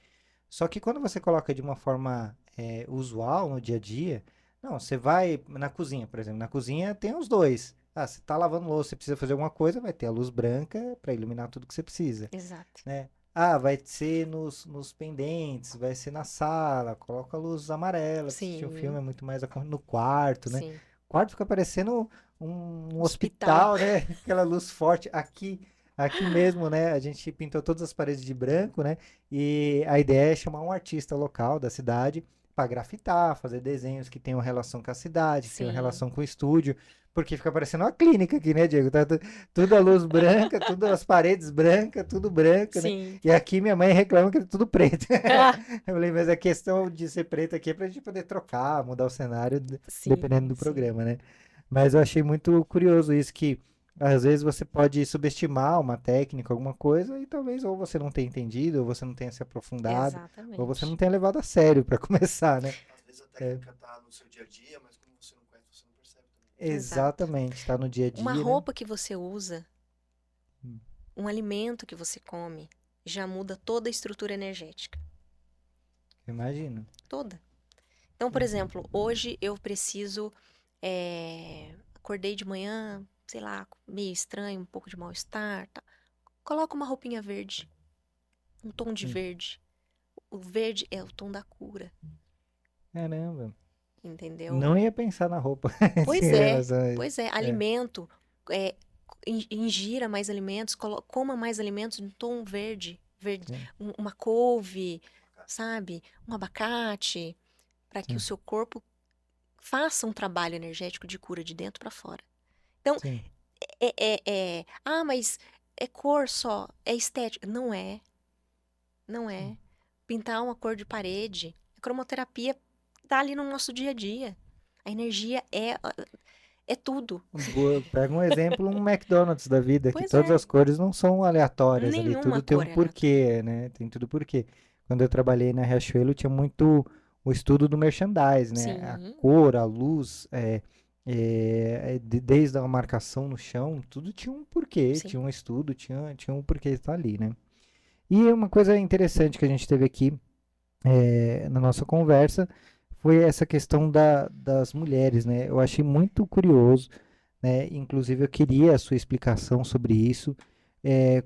Só que quando você coloca de uma forma usual no dia a dia, não, você vai na cozinha, por exemplo, na cozinha tem os dois. Ah, você está lavando louça, você precisa fazer alguma coisa, vai ter a luz branca para iluminar tudo que você precisa, Exato. né? Ah, vai ser nos pendentes, vai ser na sala, coloca a luz amarela para assistir um filme, Sim, é muito mais no quarto, né? sim. O quarto fica parecendo um Hospital. hospital, né? Aquela luz forte. Aqui mesmo, né? A gente pintou todas as paredes de branco, né? E a ideia é chamar um artista local da cidade para grafitar, fazer desenhos que tenham relação com a cidade, que tenham Sim, relação com o estúdio, porque fica parecendo uma clínica aqui, né, Diego? Tá tudo a luz branca, tudo as paredes brancas, tudo branco, né? sim. E aqui minha mãe reclama que é tudo preto. Ah, Eu falei, mas a questão de ser preto aqui é pra gente poder trocar, mudar o cenário, dependendo sim, do sim. programa, né? Mas eu achei muito curioso isso que às vezes você pode subestimar uma técnica, alguma coisa, e talvez ou você não tenha entendido, ou você não tenha se aprofundado, ou você não Exatamente. tenha levado a sério para começar, né? Às vezes a É, técnica tá no seu dia a dia, mas como você não conhece, você não percebe também. Exato. exatamente, está no dia a Uma dia, né? roupa que você usa, Hum, um alimento que você come, já muda toda a estrutura energética. Imagino. Toda. Então, por Hum, exemplo, hoje eu preciso. Acordei de manhã, sei lá, meio estranho, um pouco de mal-estar. Tá. Coloca uma roupinha verde, um tom de sim. verde. O verde é o tom da cura. Caramba. entendeu? Não ia pensar na roupa Pois em é, relação a isso. pois é. Alimento, é, ingira mais alimentos, coma mais alimentos no tom verde, Sim, uma couve, sabe? Um abacate, para que o sim, seu corpo faça um trabalho energético de cura de dentro para fora. Então, sim. mas é cor só, é estética. Não é, não Sim. é. Pintar uma cor de parede, a cromoterapia tá ali no nosso dia a dia. A energia é tudo. Pega um exemplo, um McDonald's da vida, que Pois todas é, as cores não são aleatórias ali, nenhuma tudo tem cor um é aleatória. porquê, né? Tem tudo porquê. Quando eu trabalhei na Riachuelo, tinha muito o estudo do merchandise, né? A Sim, cor, a luz, desde a marcação no chão, tudo tinha um porquê, sim. tinha um estudo, tinha um porquê estar ali, né? E uma coisa interessante que a gente teve aqui na nossa conversa foi essa questão das mulheres, né? Eu achei muito curioso, né? Inclusive eu queria a sua explicação sobre isso,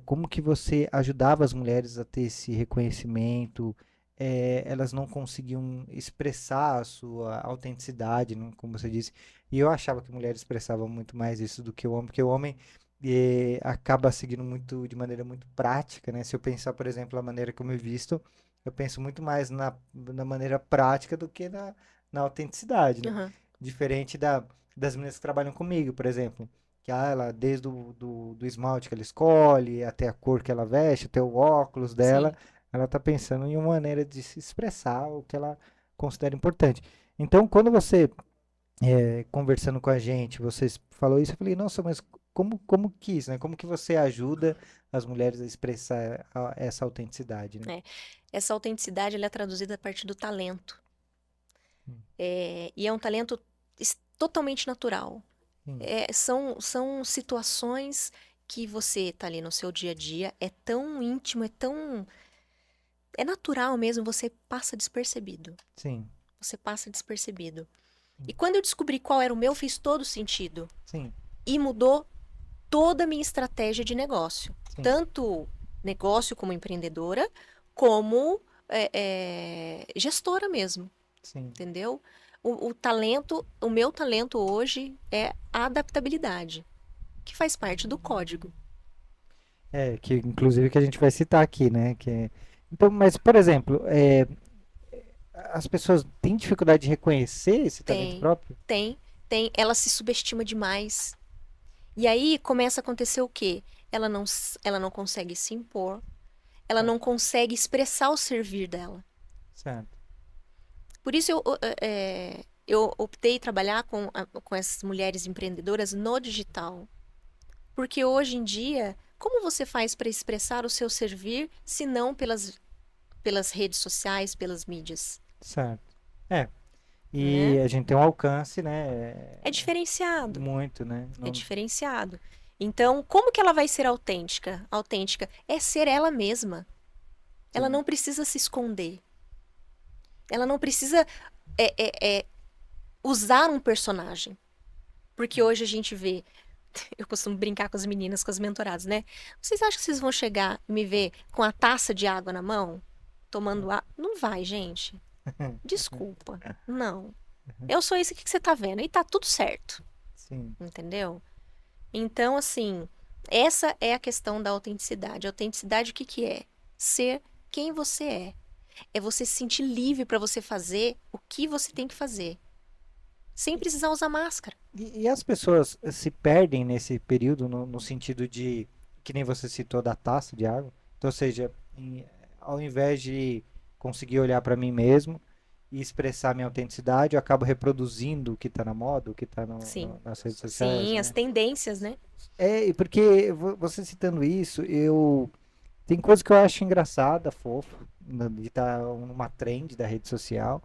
como que você ajudava as mulheres a ter esse reconhecimento, elas não conseguiam expressar a sua autenticidade, né, como você disse, e eu achava que mulheres expressavam muito mais isso do que o homem, porque o homem acaba seguindo muito de maneira muito prática, né? Se eu pensar, por exemplo, a maneira como eu visto, eu penso muito mais na maneira prática do que na autenticidade, né? Aham, Diferente das meninas que trabalham comigo, por exemplo. Que ela, desde do esmalte que ela escolhe, até a cor que ela veste, até o óculos dela, sim. ela está pensando em uma maneira de se expressar o que ela considera importante. Então, quando você, conversando com a gente, você falou isso, eu falei, nossa, mas como que isso, né? Como que você ajuda as mulheres a expressar essa autenticidade, né? É. Essa autenticidade ela é traduzida a partir do talento. Hum, E é um talento totalmente natural. Sim, São situações que você tá ali no seu dia a dia, é tão íntimo, é natural mesmo, você passa despercebido. sim, Você passa despercebido. E quando eu descobri qual era o meu, fez todo sentido. sim, E mudou toda a minha estratégia de negócio. sim, Tanto negócio como empreendedora, como gestora mesmo, sim. entendeu? O meu talento hoje é a adaptabilidade, que faz parte do código. Que inclusive que a gente vai citar aqui, né? Então, mas, por exemplo, as pessoas têm dificuldade de reconhecer esse talento Tem, próprio? tem, tem. Ela se subestima demais. E aí começa a acontecer o quê? Ela não consegue se impor, ela Certo, não consegue expressar o servir dela. certo. Por isso eu optei trabalhar com essas mulheres empreendedoras no digital. Porque hoje em dia, como você faz para expressar o seu servir, se não pelas redes sociais, pelas mídias, Certo. É, e né? a gente tem um alcance, né? É diferenciado, Muito, né? é Não, diferenciado. Então, como que ela vai ser autêntica? Autêntica é ser ela mesma. Ela sim, não precisa se esconder. Ela não precisa é, é, é, usar um personagem. Porque hoje a gente vê, eu costumo brincar com as meninas, com as mentoradas, né? Vocês acham que vocês vão chegar e me ver com a taça de água na mão, tomando água? Não vai, gente. Desculpa. Não. Eu sou isso aqui que você tá vendo e tá tudo certo. sim. Entendeu? Então, assim, essa é a questão da autenticidade. A autenticidade, o que que é? Ser quem você é. É você se sentir livre para você fazer o que você tem que fazer, sem precisar usar máscara. E as pessoas se perdem nesse período no sentido de, que nem você citou, da taça de água. Então, ou seja, ao invés de conseguir olhar para mim mesmo e expressar minha autenticidade, eu acabo reproduzindo o que está na moda, o que está Sim. nas redes sociais, Sim, as né? tendências, né? E porque você citando isso, tem coisa que eu acho engraçada, fofa, de estar numa trend da rede social.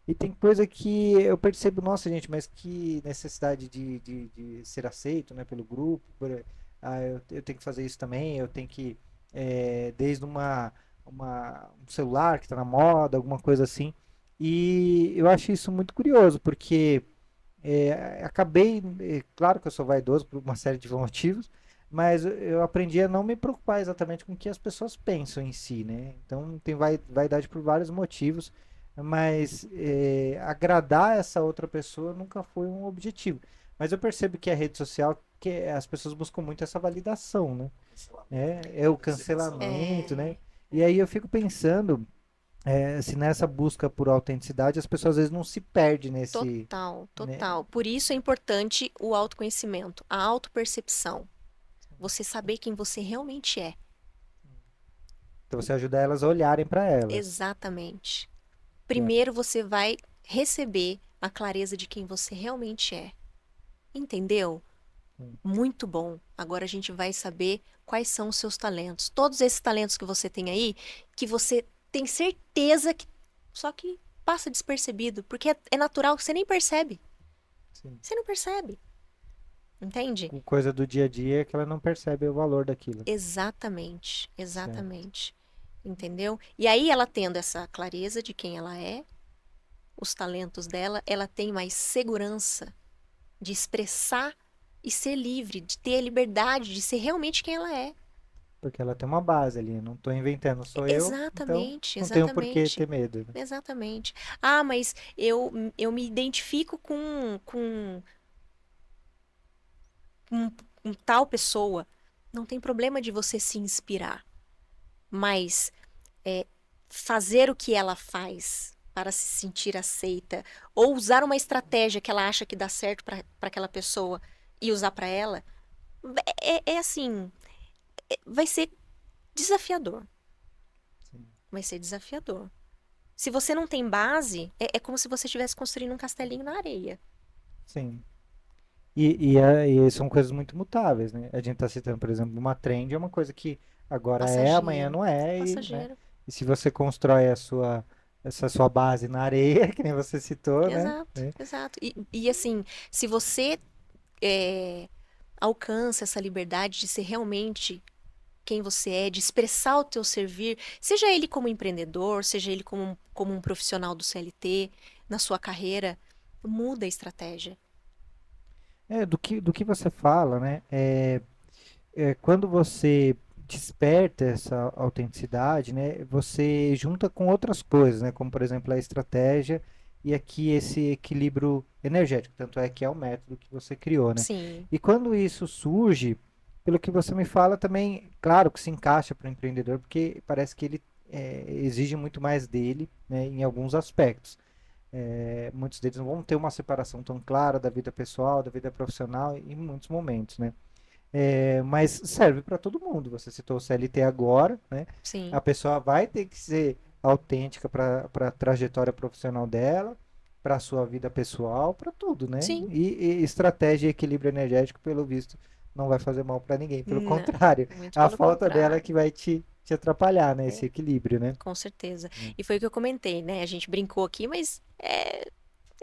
E tem coisa que eu percebo, nossa, gente, mas que necessidade de ser aceito, né, pelo grupo. Eu tenho que fazer isso também, eu tenho que, desde um celular que está na moda, alguma coisa assim. E eu acho isso muito curioso, porque acabei, claro que eu sou vaidoso por uma série de motivos, mas eu aprendi a não me preocupar exatamente com o que as pessoas pensam em si, né? Então tem vaidade por vários motivos. mas agradar essa outra pessoa nunca foi um objetivo. Mas eu percebo que a rede social, que as pessoas buscam muito essa validação, né? É o cancelamento, né? É, E aí eu fico pensando se nessa busca por autenticidade as pessoas às vezes não se perdem nesse, total, né? total. Por isso é importante o autoconhecimento, a autopercepção. Você saber quem você realmente é. Então você ajuda elas a olharem para elas. Exatamente. É, Primeiro você vai receber a clareza de quem você realmente é. Entendeu? sim, Muito bom. Agora a gente vai saber quais são os seus talentos. Todos esses talentos que você tem aí, que você tem certeza que só que passa despercebido, porque é natural que você nem percebe. sim. Você não percebe. Entende? Com coisa do dia a dia que ela não percebe o valor daquilo. Exatamente, Certo. exatamente. Entendeu? E aí ela tendo essa clareza de quem ela é, os talentos dela, ela tem mais segurança de expressar e ser livre, de ter a liberdade de ser realmente quem ela é. Porque ela tem uma base ali, não estou inventando, sou eu, então Exatamente, não tenho por que exatamente, ter medo, né? exatamente. Ah, mas eu me identifico com tal pessoa. Não tem problema de você se inspirar, mas é, fazer o que ela faz para se sentir aceita, ou usar uma estratégia que ela acha que dá certo para aquela pessoa e usar para ela, é assim, vai ser desafiador. Sim. Vai ser desafiador. Se você não tem base, é como se você estivesse construindo um castelinho na areia. Sim. E são coisas muito mutáveis, né? A gente está citando, por exemplo, uma trend é uma coisa que agora é, amanhã Passageiro, não é, né? passageiro. E se você constrói essa sua base na areia, que nem você citou, né? Exato, exato. E assim, se você é, alcança essa liberdade de ser realmente quem você é, de expressar o teu servir, seja ele como empreendedor, seja ele como um profissional do CLT, na sua carreira, muda a estratégia. Do que você fala, né? Quando você desperta essa autenticidade, né? Você junta com outras coisas, né? Como, por exemplo, a estratégia e aqui esse equilíbrio energético. Tanto é que é o método que você criou, né? Sim, E quando isso surge, pelo que você me fala, também, claro que se encaixa para o empreendedor, porque parece que ele exige muito mais dele, né, em alguns aspectos. Muitos deles não vão ter uma separação tão clara da vida pessoal, da vida profissional, em muitos momentos, né? Mas serve para todo mundo. Você citou o CLT agora, né? A sim, pessoa vai ter que ser autêntica para a trajetória profissional dela, para a sua vida pessoal, para tudo, né? sim. E estratégia e equilíbrio energético, pelo visto, não vai fazer mal para ninguém. Pelo Não, contrário, muito a pelo falta dela é contrário. que vai te atrapalhar, né? É, Esse equilíbrio, né? com certeza. Hum. E foi o que eu comentei, né? A gente brincou aqui, mas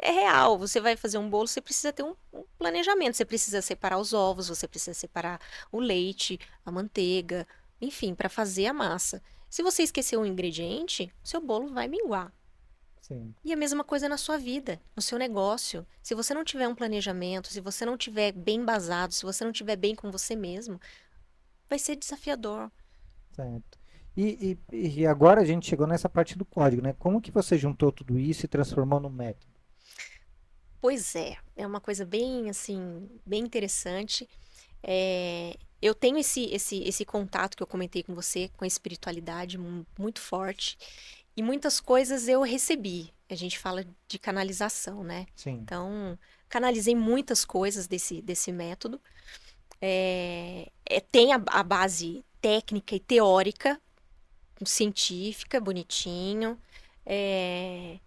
é real. Você vai fazer um bolo, você precisa ter um planejamento. Você precisa separar os ovos, você precisa separar o leite, a manteiga, enfim, para fazer a massa. Se você esquecer um ingrediente, seu bolo vai minguar. Sim, E a mesma coisa na sua vida, no seu negócio. Se você não tiver um planejamento, se você não tiver bem embasado, se você não tiver bem com você mesmo, vai ser desafiador. certo. E agora a gente chegou nessa parte do código, né? Como que você juntou tudo isso e transformou no método? Pois é uma coisa bem assim, bem interessante. Eu tenho esse contato que eu comentei com você, com a espiritualidade muito forte, e muitas coisas eu recebi. A gente fala de canalização, né? Sim, Então, canalizei muitas coisas desse método. Tem a base técnica e teórica, científica, bonitinho. É,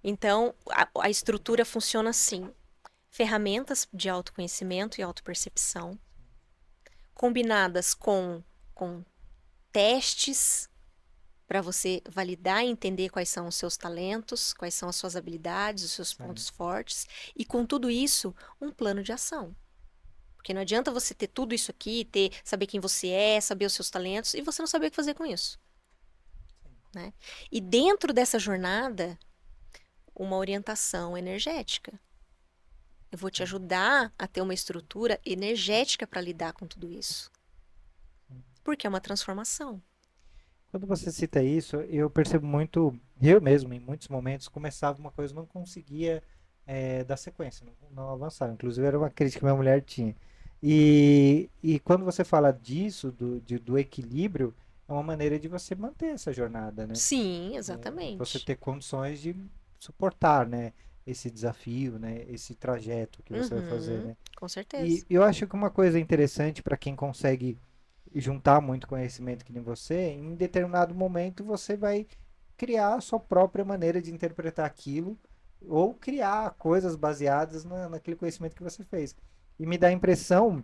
então, a estrutura funciona assim: ferramentas de autoconhecimento e autopercepção, combinadas com testes para você validar e entender quais são os seus talentos, quais são as suas habilidades, os seus pontos certo. fortes, e com tudo isso, um plano de ação. Porque não adianta você ter tudo isso aqui, saber quem você é, saber os seus talentos, e você não saber o que fazer com isso, né? E dentro dessa jornada, uma orientação energética. Eu vou te ajudar a ter uma estrutura energética para lidar com tudo isso. Porque é uma transformação. Quando você cita isso, eu percebo muito, eu mesmo, em muitos momentos, começava uma coisa e não conseguia dar sequência, não avançava. Inclusive, era uma crítica que minha mulher tinha. E quando você fala disso, do equilíbrio, é uma maneira de você manter essa jornada, né? Sim, Você exatamente. ter condições de suportar, né? Esse desafio, né? Esse trajeto que você vai fazer, Uhum, né? com E certeza. eu acho que uma coisa interessante para quem consegue juntar muito conhecimento que nem você, em determinado momento você vai criar a sua própria maneira de interpretar aquilo ou criar coisas baseadas naquele conhecimento que você fez. E me dá a impressão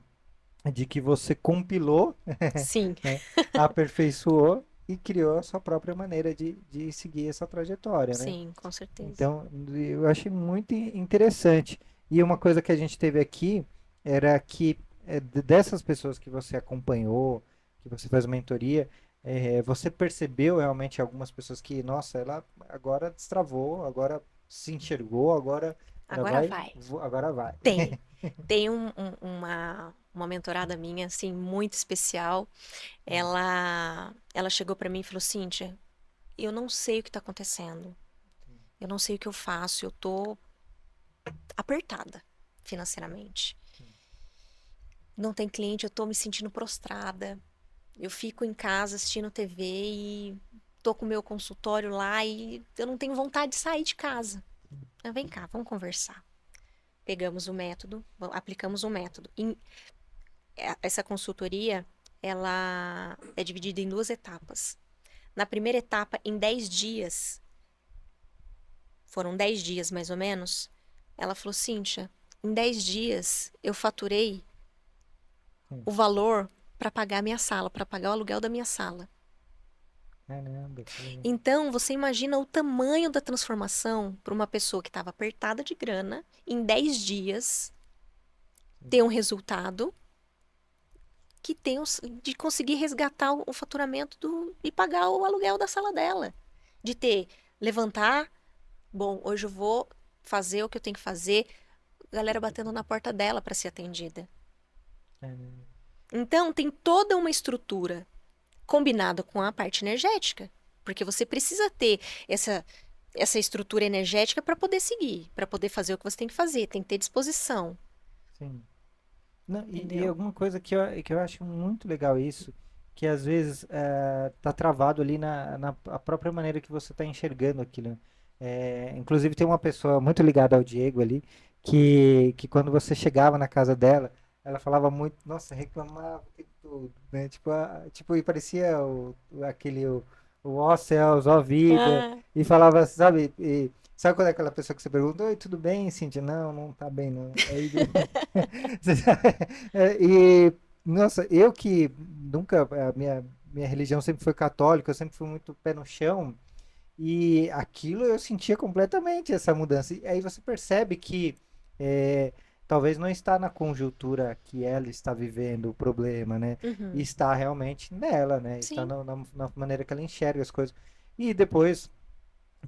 de que você compilou, Sim, né, aperfeiçoou e criou a sua própria maneira de seguir essa trajetória, né? sim, com certeza. Então, eu achei muito interessante. E uma coisa que a gente teve aqui era que dessas pessoas que você acompanhou, que você faz mentoria, você percebeu realmente algumas pessoas que, nossa, ela agora destravou, agora se enxergou, agora ela Agora vai, vai. agora vai. Tem. Tem uma mentorada minha, assim, muito especial. Ela chegou pra mim e falou: Cíntia, eu não sei o que tá acontecendo. Eu não sei o que eu faço. Eu tô apertada financeiramente. Não tem cliente, eu tô me sentindo prostrada. Eu fico em casa assistindo TV e tô com o meu consultório lá e eu não tenho vontade de sair de casa. Vem cá, vamos conversar. Pegamos o método, aplicamos o método. Essa consultoria, ela é dividida em duas etapas. Na primeira etapa, em 10 dias, foram 10 dias mais ou menos, ela falou: Cíntia, em 10 dias eu faturei o valor para pagar a minha sala, para pagar o aluguel da minha sala. Caramba, que legal. Então, você imagina o tamanho da transformação para uma pessoa que estava apertada de grana, em 10 dias, ter um resultado que tem de conseguir resgatar o faturamento e pagar o aluguel da sala dela. De ter, levantar, bom, hoje eu vou fazer o que eu tenho que fazer, galera batendo na porta dela para ser atendida. Caramba. Então, tem toda uma estrutura combinada com a parte energética, porque você precisa ter essa estrutura energética para poder seguir, para poder fazer o que você tem que fazer, tem que ter disposição, Sim. Não, e entendeu? alguma coisa que eu acho muito legal isso, que às vezes tá travado ali na a própria maneira que você está enxergando aquilo. Inclusive tem uma pessoa muito ligada ao Diego ali, que quando você chegava na casa dela, ela falava muito, nossa, reclamava o tempo todo, né? Tipo, tipo e parecia o ó céus, ó vida, Ah, e falava, sabe, sabe quando é aquela pessoa que você pergunta, oi, tudo bem, Cíntia? Não, não tá bem, não. Aí, e, nossa, eu que nunca, minha religião sempre foi católica, eu sempre fui muito pé no chão, e aquilo eu sentia completamente essa mudança. E aí você percebe que é, talvez não está na conjuntura que ela está vivendo o problema, né? uhum, Está realmente nela, né? Está sim, na maneira que ela enxerga as coisas. E depois,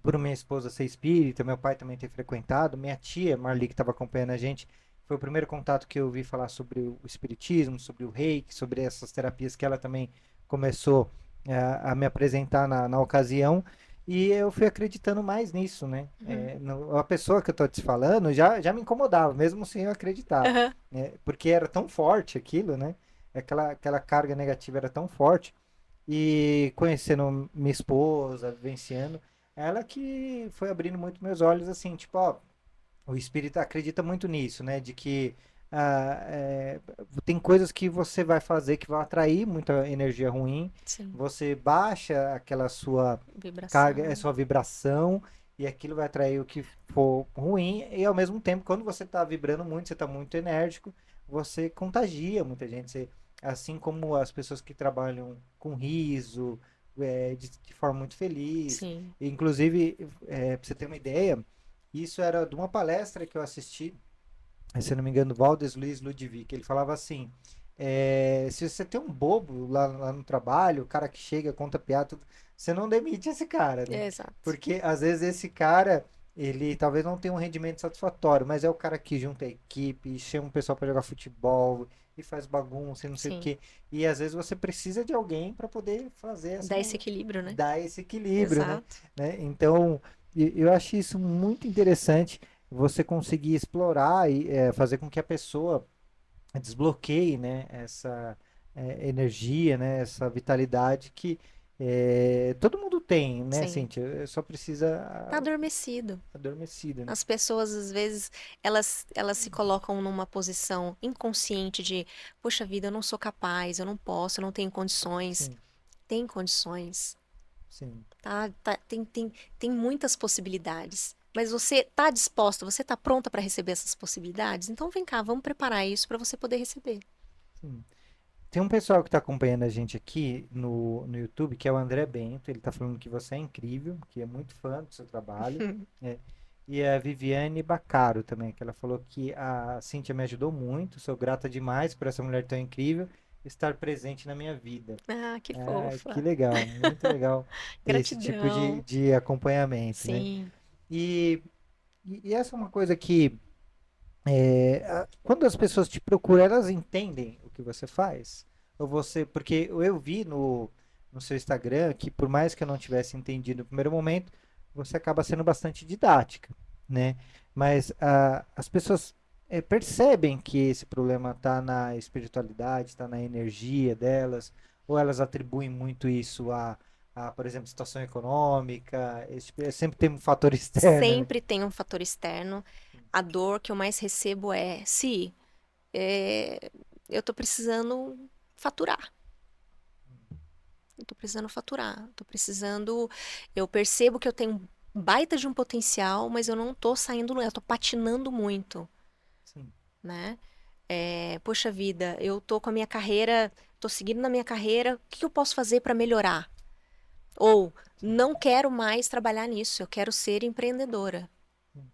por minha esposa ser espírita, meu pai também ter frequentado, minha tia Marli, que estava acompanhando a gente, foi o primeiro contato que eu ouvi falar sobre o espiritismo, sobre o reiki, sobre essas terapias que ela também começou a me apresentar na ocasião. E eu fui acreditando mais nisso, né? uhum, A pessoa que eu estou te falando já me incomodava, mesmo sem eu acreditar, aham, né? Porque era tão forte aquilo, né? Aquela carga negativa era tão forte. E conhecendo minha esposa, vivenciando, ela que foi abrindo muito meus olhos, assim, tipo, ó, o espírito acredita muito nisso, né? De que tem coisas que você vai fazer que vão atrair muita energia ruim, sim, você baixa aquela sua carga, vibração, sua vibração, e aquilo vai atrair o que for ruim, e ao mesmo tempo, quando você está vibrando muito, você está muito enérgico, você contagia muita gente. Assim como as pessoas que trabalham com riso, de forma muito feliz. sim, Inclusive, para você ter uma ideia, isso era de uma palestra que eu assisti, se eu não me engano, Valdes Luiz Ludwig. Ele falava assim: se você tem um bobo lá no trabalho, o cara que chega, conta piada, tudo, você não demite esse cara, né? exato, Porque às vezes esse cara, ele talvez não tenha um rendimento satisfatório, mas é o cara que junta a equipe, chama o pessoal para jogar futebol e faz bagunça e não sei o Sim. quê. E às vezes você precisa de alguém para poder fazer Dá esse equilíbrio, né? dar esse equilíbrio, né? Exato. Então, eu acho isso muito interessante, você conseguir explorar e fazer com que a pessoa desbloqueie, né, essa energia, né, essa vitalidade que todo mundo tem, né, Sim. Cíntia? Só precisa Tá adormecido. adormecida, né? As pessoas, às vezes, elas se colocam numa posição inconsciente de, poxa vida, eu não sou capaz, eu não posso, eu não tenho condições. Sim, Tem condições, sim, tá? Tem muitas possibilidades. Mas você tá disposta, você tá pronta para receber essas possibilidades? Então vem cá, vamos preparar isso para você poder receber. sim. Tem um pessoal que está acompanhando a gente aqui no YouTube, que é o André Bento. Ele está falando que você é incrível, que é muito fã do seu trabalho. Né? E a Viviane Bacaro também, que ela falou que a Cíntia me ajudou muito. Sou grata demais por essa mulher tão incrível estar presente na minha vida. Ah, que Ah, que fofa. legal, muito legal ter esse tipo Gratidão. de acompanhamento, né? Sim. E, e essa é uma coisa que, quando as pessoas te procuram, elas entendem o que você faz? Ou você, porque eu vi no seu Instagram que por mais que eu não tivesse entendido no primeiro momento, você acaba sendo bastante didática, né? Mas as pessoas percebem que esse problema está na espiritualidade, está na energia delas, ou elas atribuem muito isso por exemplo, situação econômica, sempre tem um fator externo, né? Sempre tem um fator externo. A dor que eu mais recebo é, se eu tô precisando faturar. Eu tô precisando faturar. Tô precisando. Eu percebo que eu tenho um baita de um potencial, mas eu não tô saindo, eu tô patinando muito, Sim, né? Poxa vida, eu tô com a minha carreira, tô seguindo na minha carreira, o que eu posso fazer para melhorar? Ou sim, não quero mais trabalhar nisso, eu quero ser empreendedora. sim,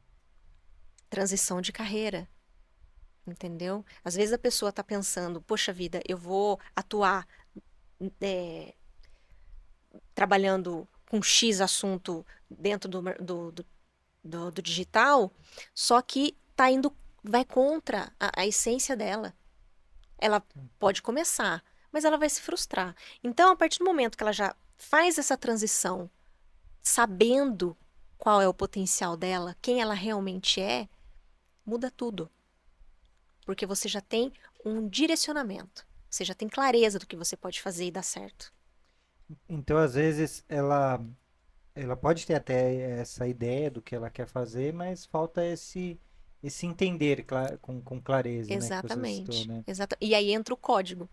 Transição de carreira. Entendeu? Às vezes a pessoa está pensando, poxa vida, eu vou atuar é, trabalhando com X assunto dentro do digital, só que tá indo, vai contra a essência dela. Ela sim. pode começar, mas ela vai se frustrar. Então, a partir do momento que ela já faz essa transição, sabendo qual é o potencial dela, quem ela realmente é, muda tudo. Porque você já tem um direcionamento. Você já tem clareza do que você pode fazer e dar certo. Então, às vezes, ela pode ter até essa ideia do que ela quer fazer, mas falta esse entender com clareza, né, que você citou, Exatamente. né? E aí entra o código.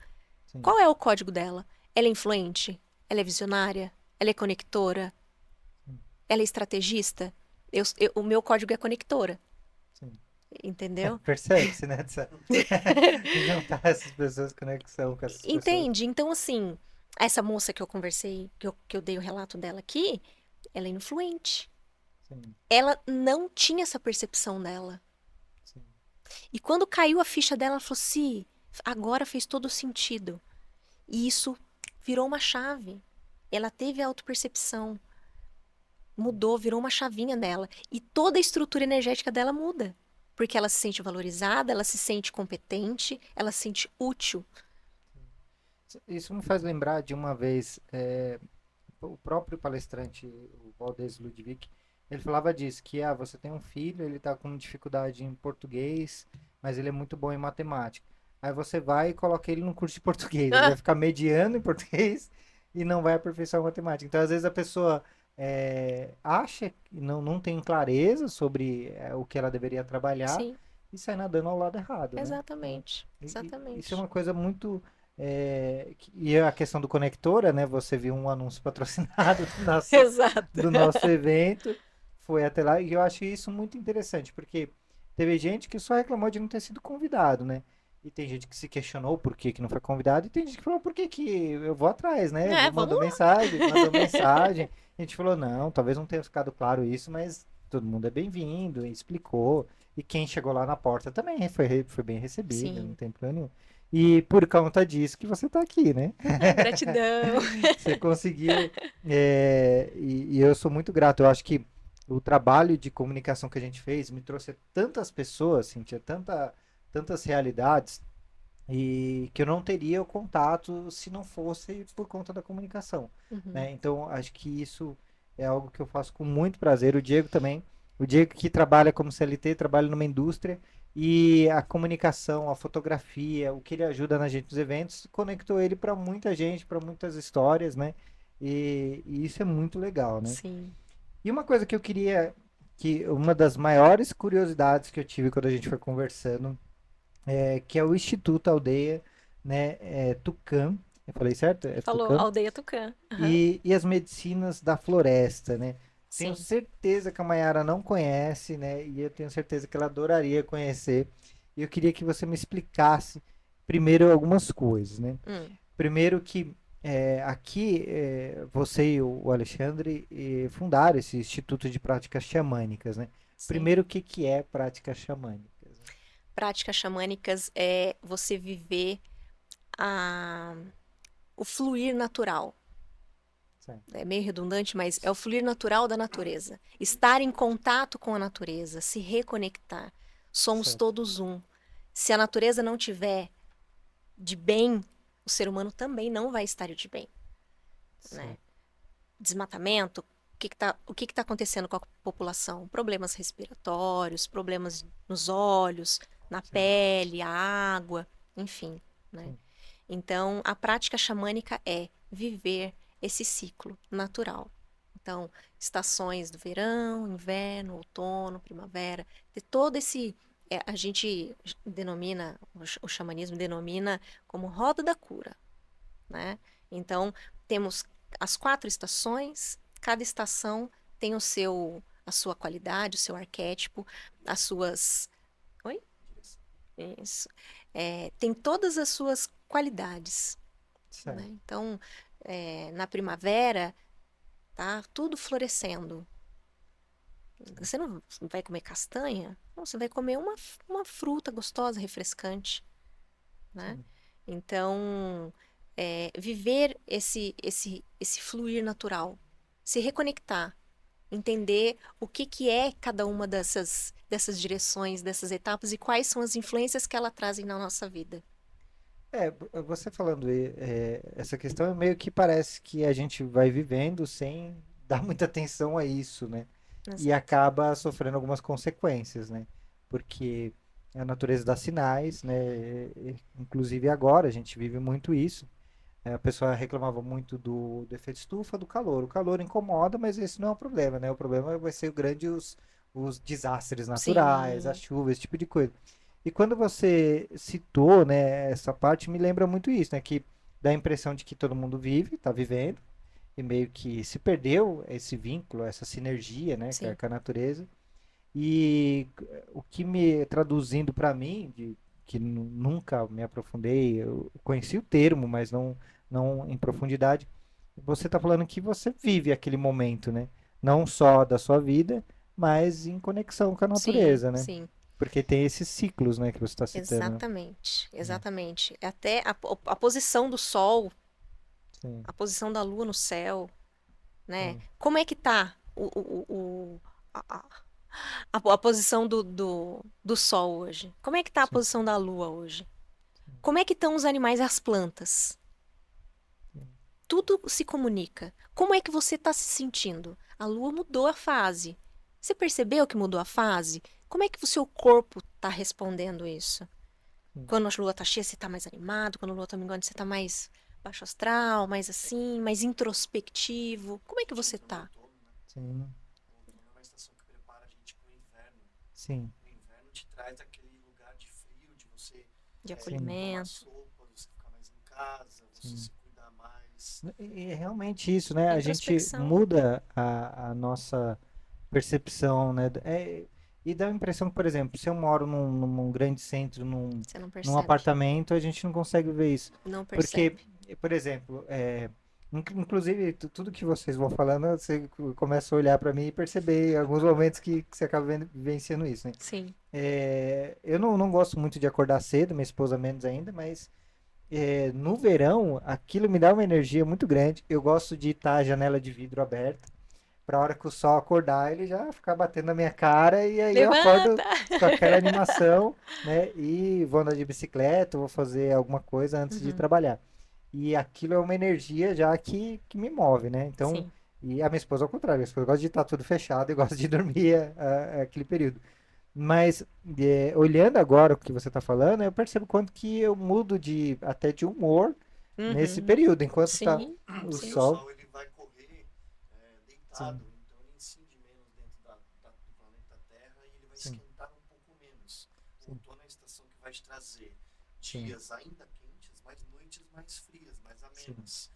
Sim, Qual é o código dela? Ela é influente? Ela é visionária? Ela é conectora? sim, Ela é estrategista? O meu código é conectora. sim. Entendeu? Percebe-se, né? Juntar essas pessoas, conexão com essas pessoas. Entende? Então, assim, essa moça que eu conversei, que eu dei o relato dela aqui, ela é influente. Sim, Ela não tinha essa percepção dela. sim. E quando caiu a ficha dela, ela falou: "Sim, agora fez todo sentido." E isso virou uma chave. Ela teve a autopercepção, mudou, virou uma chavinha dela. E toda a estrutura energética dela muda. Porque ela se sente valorizada, ela se sente competente, ela se sente útil. Isso me faz lembrar de uma vez, o próprio palestrante, o Valdez Ludwig, ele falava disso, que você tem um filho, ele está com dificuldade em português, mas ele é muito bom em matemática. Aí você vai e coloca ele no curso de português, ele vai Ah, ficar mediano em português e não vai aperfeiçoar a matemática. Então, às vezes, a pessoa acha que não tem clareza sobre o que ela deveria trabalhar sim, e sai nadando ao lado errado, né? Então, exatamente. isso é Exatamente. uma coisa muito e a questão do conectora, né? Você viu um anúncio patrocinado Exato. do nosso evento, foi até lá, e eu acho isso muito interessante, porque teve gente que só reclamou de não ter sido convidado, né? E tem gente que se questionou por que não foi convidado, e tem gente que falou, por que que eu vou atrás, né? Vamos Mandou lá. mensagem, mandou mensagem. A gente falou, não, talvez não tenha ficado claro isso, mas todo mundo é bem-vindo, e explicou. E quem chegou lá na porta também foi bem recebido, não Sim. tem problema nenhum. E por conta disso que você tá aqui, né? Ah, gratidão. Você conseguiu. E eu sou muito grato. Eu acho que o trabalho de comunicação que a gente fez me trouxe tantas pessoas, assim, tinha tantas realidades. e que eu não teria o contato se não fosse por conta da comunicação, Uhum. né? Então, acho que isso é algo que eu faço com muito prazer. O Diego também. O Diego que trabalha como CLT, trabalha numa indústria e a comunicação, a fotografia, o que ele ajuda na gente nos eventos, conectou ele para muita gente, para muitas histórias, né? E isso é muito legal, né? Sim. E uma coisa que eu queria, que uma das maiores curiosidades que eu tive quando a gente foi conversando, que é o Instituto Aldeia, né, Tucã, eu falei certo? É Falou Tucã? Aldeia Tucã. Aham. E as medicinas da floresta, né? Tenho Sim. certeza que a Mayara não conhece, né? E eu tenho certeza que ela adoraria conhecer. E eu queria que você me explicasse primeiro algumas coisas, né? Hum. Primeiro que aqui você e o Alexandre fundaram esse Instituto de Práticas Xamânicas, né? Sim. Primeiro, o que que é práticas xamânicas? Né? Práticas xamânicas é você viver a, o fluir natural. Certo, É meio redundante, mas é o fluir natural da natureza. Estar em contato com a natureza, se reconectar. Somos certo, todos um. Se a natureza não tiver de bem, o ser humano também não vai estar de bem, né? certo. Desmatamento, o que que tá acontecendo com a população? Problemas respiratórios, problemas nos olhos, na Sim, pele, a água, enfim, né? sim, Então, a prática xamânica é viver esse ciclo natural. Então, estações do verão, inverno, outono, primavera, ter todo esse. A gente denomina, o xamanismo denomina como roda da cura, né? Então, temos as 4 estações, cada estação tem a sua qualidade, o seu arquétipo, as suas. Oi? Direção. Isso. Tem todas as suas qualidades, né? certo. Então, na primavera, tá tudo florescendo. Você não vai comer castanha? Não, você vai comer uma fruta gostosa, refrescante, né? Sim. Então, viver esse fluir natural, se reconectar, entender o que que é cada uma dessas direções, dessas etapas e quais são as influências que ela trazem na nossa vida. Você falando essa questão, meio que parece que a gente vai vivendo sem dar muita atenção a isso, né? E Exato. acaba sofrendo algumas consequências, né? Porque a natureza dá sinais, né? Inclusive agora a gente vive muito isso. A pessoa reclamava muito do efeito estufa, do calor. O calor incomoda, mas esse não é o problema, né? O problema vai ser os desastres naturais, a Sim, chuva, esse tipo de coisa. E quando você citou, né, essa parte, me lembra muito isso, né? Que dá a impressão de que todo mundo vive, está vivendo, e meio que se perdeu esse vínculo, essa sinergia, né, sim. com a natureza. E o que me traduzindo para mim, que nunca me aprofundei, eu conheci o termo, mas não em profundidade. Você está falando que você vive aquele momento, né? Não só da sua vida, mas em conexão com a Sim, natureza, né? sim. Porque tem esses ciclos, né, que você está citando, Exatamente, né? exatamente. Até a posição do sol, Sim, a posição da lua no céu, né? sim, Como é que tá a posição do sol hoje? Como é que tá a sim, posição da lua hoje? Como é que estão os animais e as plantas? sim, Tudo se comunica. Como é que você está se sentindo? A lua mudou a fase. Você percebeu que mudou a fase? Como é que o seu corpo está respondendo isso? sim, Quando a lua tá cheia, você tá mais animado. Quando a lua tá minguante, você tá mais baixo astral, mais assim, mais introspectivo. Como é que A gente você entra no tá? outono, né? sim, O outono é uma estação que prepara a gente para o inverno. sim, O inverno te traz aquele lugar de frio, de você De sim, tomar acolhimento. sopa, você ficar mais em casa, você sim. se cuidar mais. E é realmente isso, né? É A gente introspecção. muda a nossa percepção, né? E dá a impressão que, por exemplo, se eu moro num grande centro, Você não num percebe. apartamento, a gente não consegue ver isso. Não Porque, percebe. por exemplo, inclusive, tudo que vocês vão falando, você começa a olhar para mim e perceber em alguns momentos que você acaba vivenciando isso, né? Sim. Eu não gosto muito de acordar cedo, minha esposa menos ainda, mas no verão, aquilo me dá uma energia muito grande. Eu gosto de estar a janela de vidro aberta, pra hora que o sol acordar, ele já ficar batendo na minha cara e aí eu acordo Levanta! com aquela animação, né? E vou andar de bicicleta, vou fazer alguma coisa antes de Uhum, trabalhar. E aquilo é uma energia já que me move, né? Então, sim, e a minha esposa ao contrário, a minha esposa gosta de estar tudo fechado e gosta de dormir aquele período. Mas olhando agora o que você está falando, eu percebo quanto que eu mudo até de humor nesse uhum, período, enquanto tá sim, o Porque sim, o sol. Sol ele vai correr Sim, deitado, então ele incide menos dentro do planeta Terra e ele vai sim, esquentar um pouco menos. O sim, outono é a estação que vai te trazer sim, dias ainda quentes, mas noites mais frias, mais sim. amenas.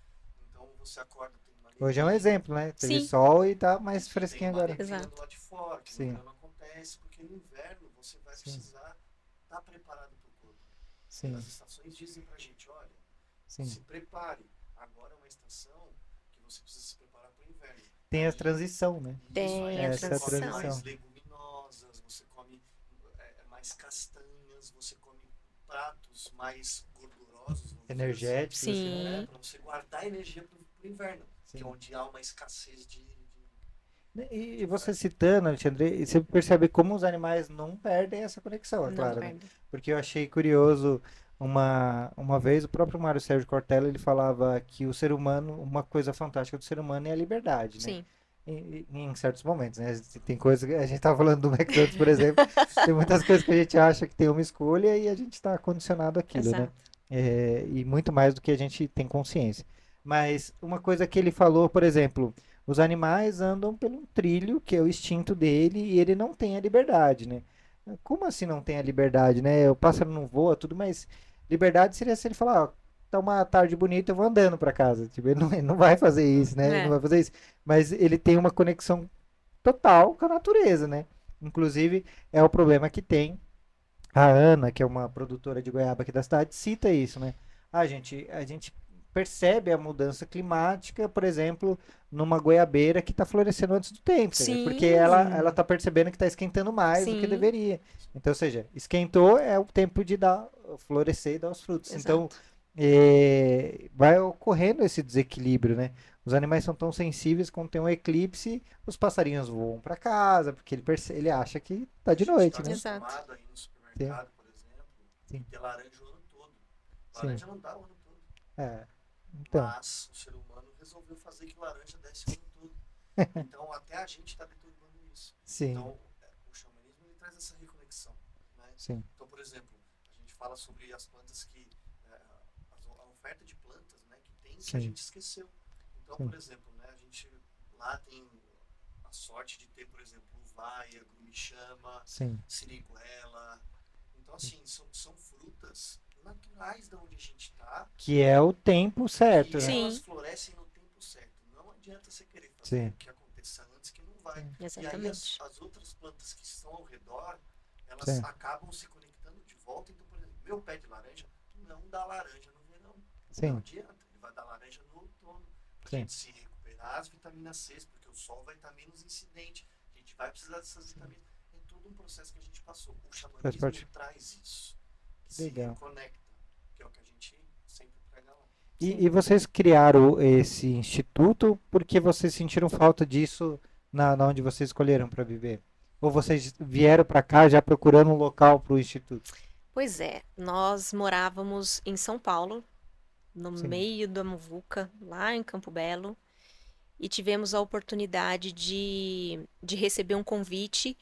Então você acorda, tem uma Hoje é um neblina, exemplo, né? Teve sim, sol e tá mais e tem fresquinho uma agora. neblina do exato. lado de fora, que no Sim, verão acontece, porque no inverno você vai sim, precisar estar preparado para o corpo. As sim, estações dizem pra gente, olha, sim. se prepare. Agora é uma estação que você precisa se preparar para o inverno. Tem a Aí, transição, né? isso, Tem aí a você Essa é a come transição. mais transição. leguminosas, você come mais castanhas, você come pratos mais gordurosos, vamos dizer assim, Energéticos, assim, né? Sim, para você guardar energia para o inverno, que é Sim. onde há uma escassez E de você oferta. citando, Alexandre, você percebe como os animais não perdem essa conexão, é não claro, né? perde. Porque eu achei curioso uma vez o próprio Mário Sérgio Cortella ele falava que o ser humano, uma coisa fantástica do ser humano é a liberdade, né? Sim, Em certos momentos, né? Tem coisas que a gente tá falando do McDonald's, por exemplo, tem muitas coisas que a gente acha que tem uma escolha e a gente está condicionado àquilo, né? exato. E muito mais do que a gente tem consciência. Mas uma coisa que ele falou, por exemplo, os animais andam pelo trilho, que é o instinto dele, e ele não tem a liberdade, né? Como assim não tem a liberdade, né? O pássaro não voa, tudo, mas liberdade seria se ele falar, ó, tá uma tarde bonita, eu vou andando para casa. Tipo, ele não vai fazer isso, né? Ele não É, vai fazer isso. Mas ele tem uma conexão total com a natureza, né? Inclusive, é o problema que tem. A Ana, que é uma produtora de goiaba aqui da cidade, cita isso, né? A gente percebe a mudança climática, por exemplo, numa goiabeira que está florescendo antes do tempo, entendeu? Porque ela sim, está percebendo que está esquentando mais do que sim, deveria. Então, ou seja, esquentou é o tempo de dar florescer e dar os frutos. Então, exato. vai ocorrendo esse desequilíbrio, né? Os animais são tão sensíveis quando tem um eclipse, os passarinhos voam para casa, porque ele acha que tá A de gente está noite, né? Exato. acostumado a ir no Sim, supermercado, por exemplo, e sim, ter laranja o ano todo. sim. Laranja não dá o ano todo. É, então, Mas o ser humano resolveu fazer que laranja desse o ano todo. Então até a gente está deturpando isso. sim, Então o xamanismo ele traz essa reconexão. Né? sim, Então, por exemplo, a gente fala sobre as plantas que. A oferta de plantas né, que tem que a sim, gente esqueceu. Então, sim, por exemplo, né, a gente lá tem a sorte de ter, por exemplo, uvaia, grumichama, sim, siriguela. Então, assim, são frutas naturais de onde a gente está que é o tempo certo, que né? elas Sim, florescem no tempo certo. Não adianta você querer fazer Sim, que aconteça antes que não vai. sim, E aí exatamente. as outras plantas que estão ao redor, elas sim, acabam se conectando de volta. Então, por exemplo, meu pé de laranja não dá laranja no verão. Não sim, adianta, ele vai dar laranja no outono. Para a sim, gente se recuperar as vitaminas C, porque o sol vai estar menos incidente. A gente vai precisar dessas sim. vitaminas. É todo um processo que a gente passou. O Faz xamanismo parte. traz isso. Que Que se legal. reconecta, que é o que a gente sempre prega lá. E Sim. vocês criaram esse instituto porque vocês sentiram falta disso na onde vocês escolheram para viver? Ou vocês vieram para cá já procurando um local para o instituto? Pois é, nós morávamos em São Paulo, no Sim, meio da muvuca, lá em Campo Belo, e tivemos a oportunidade de receber um convite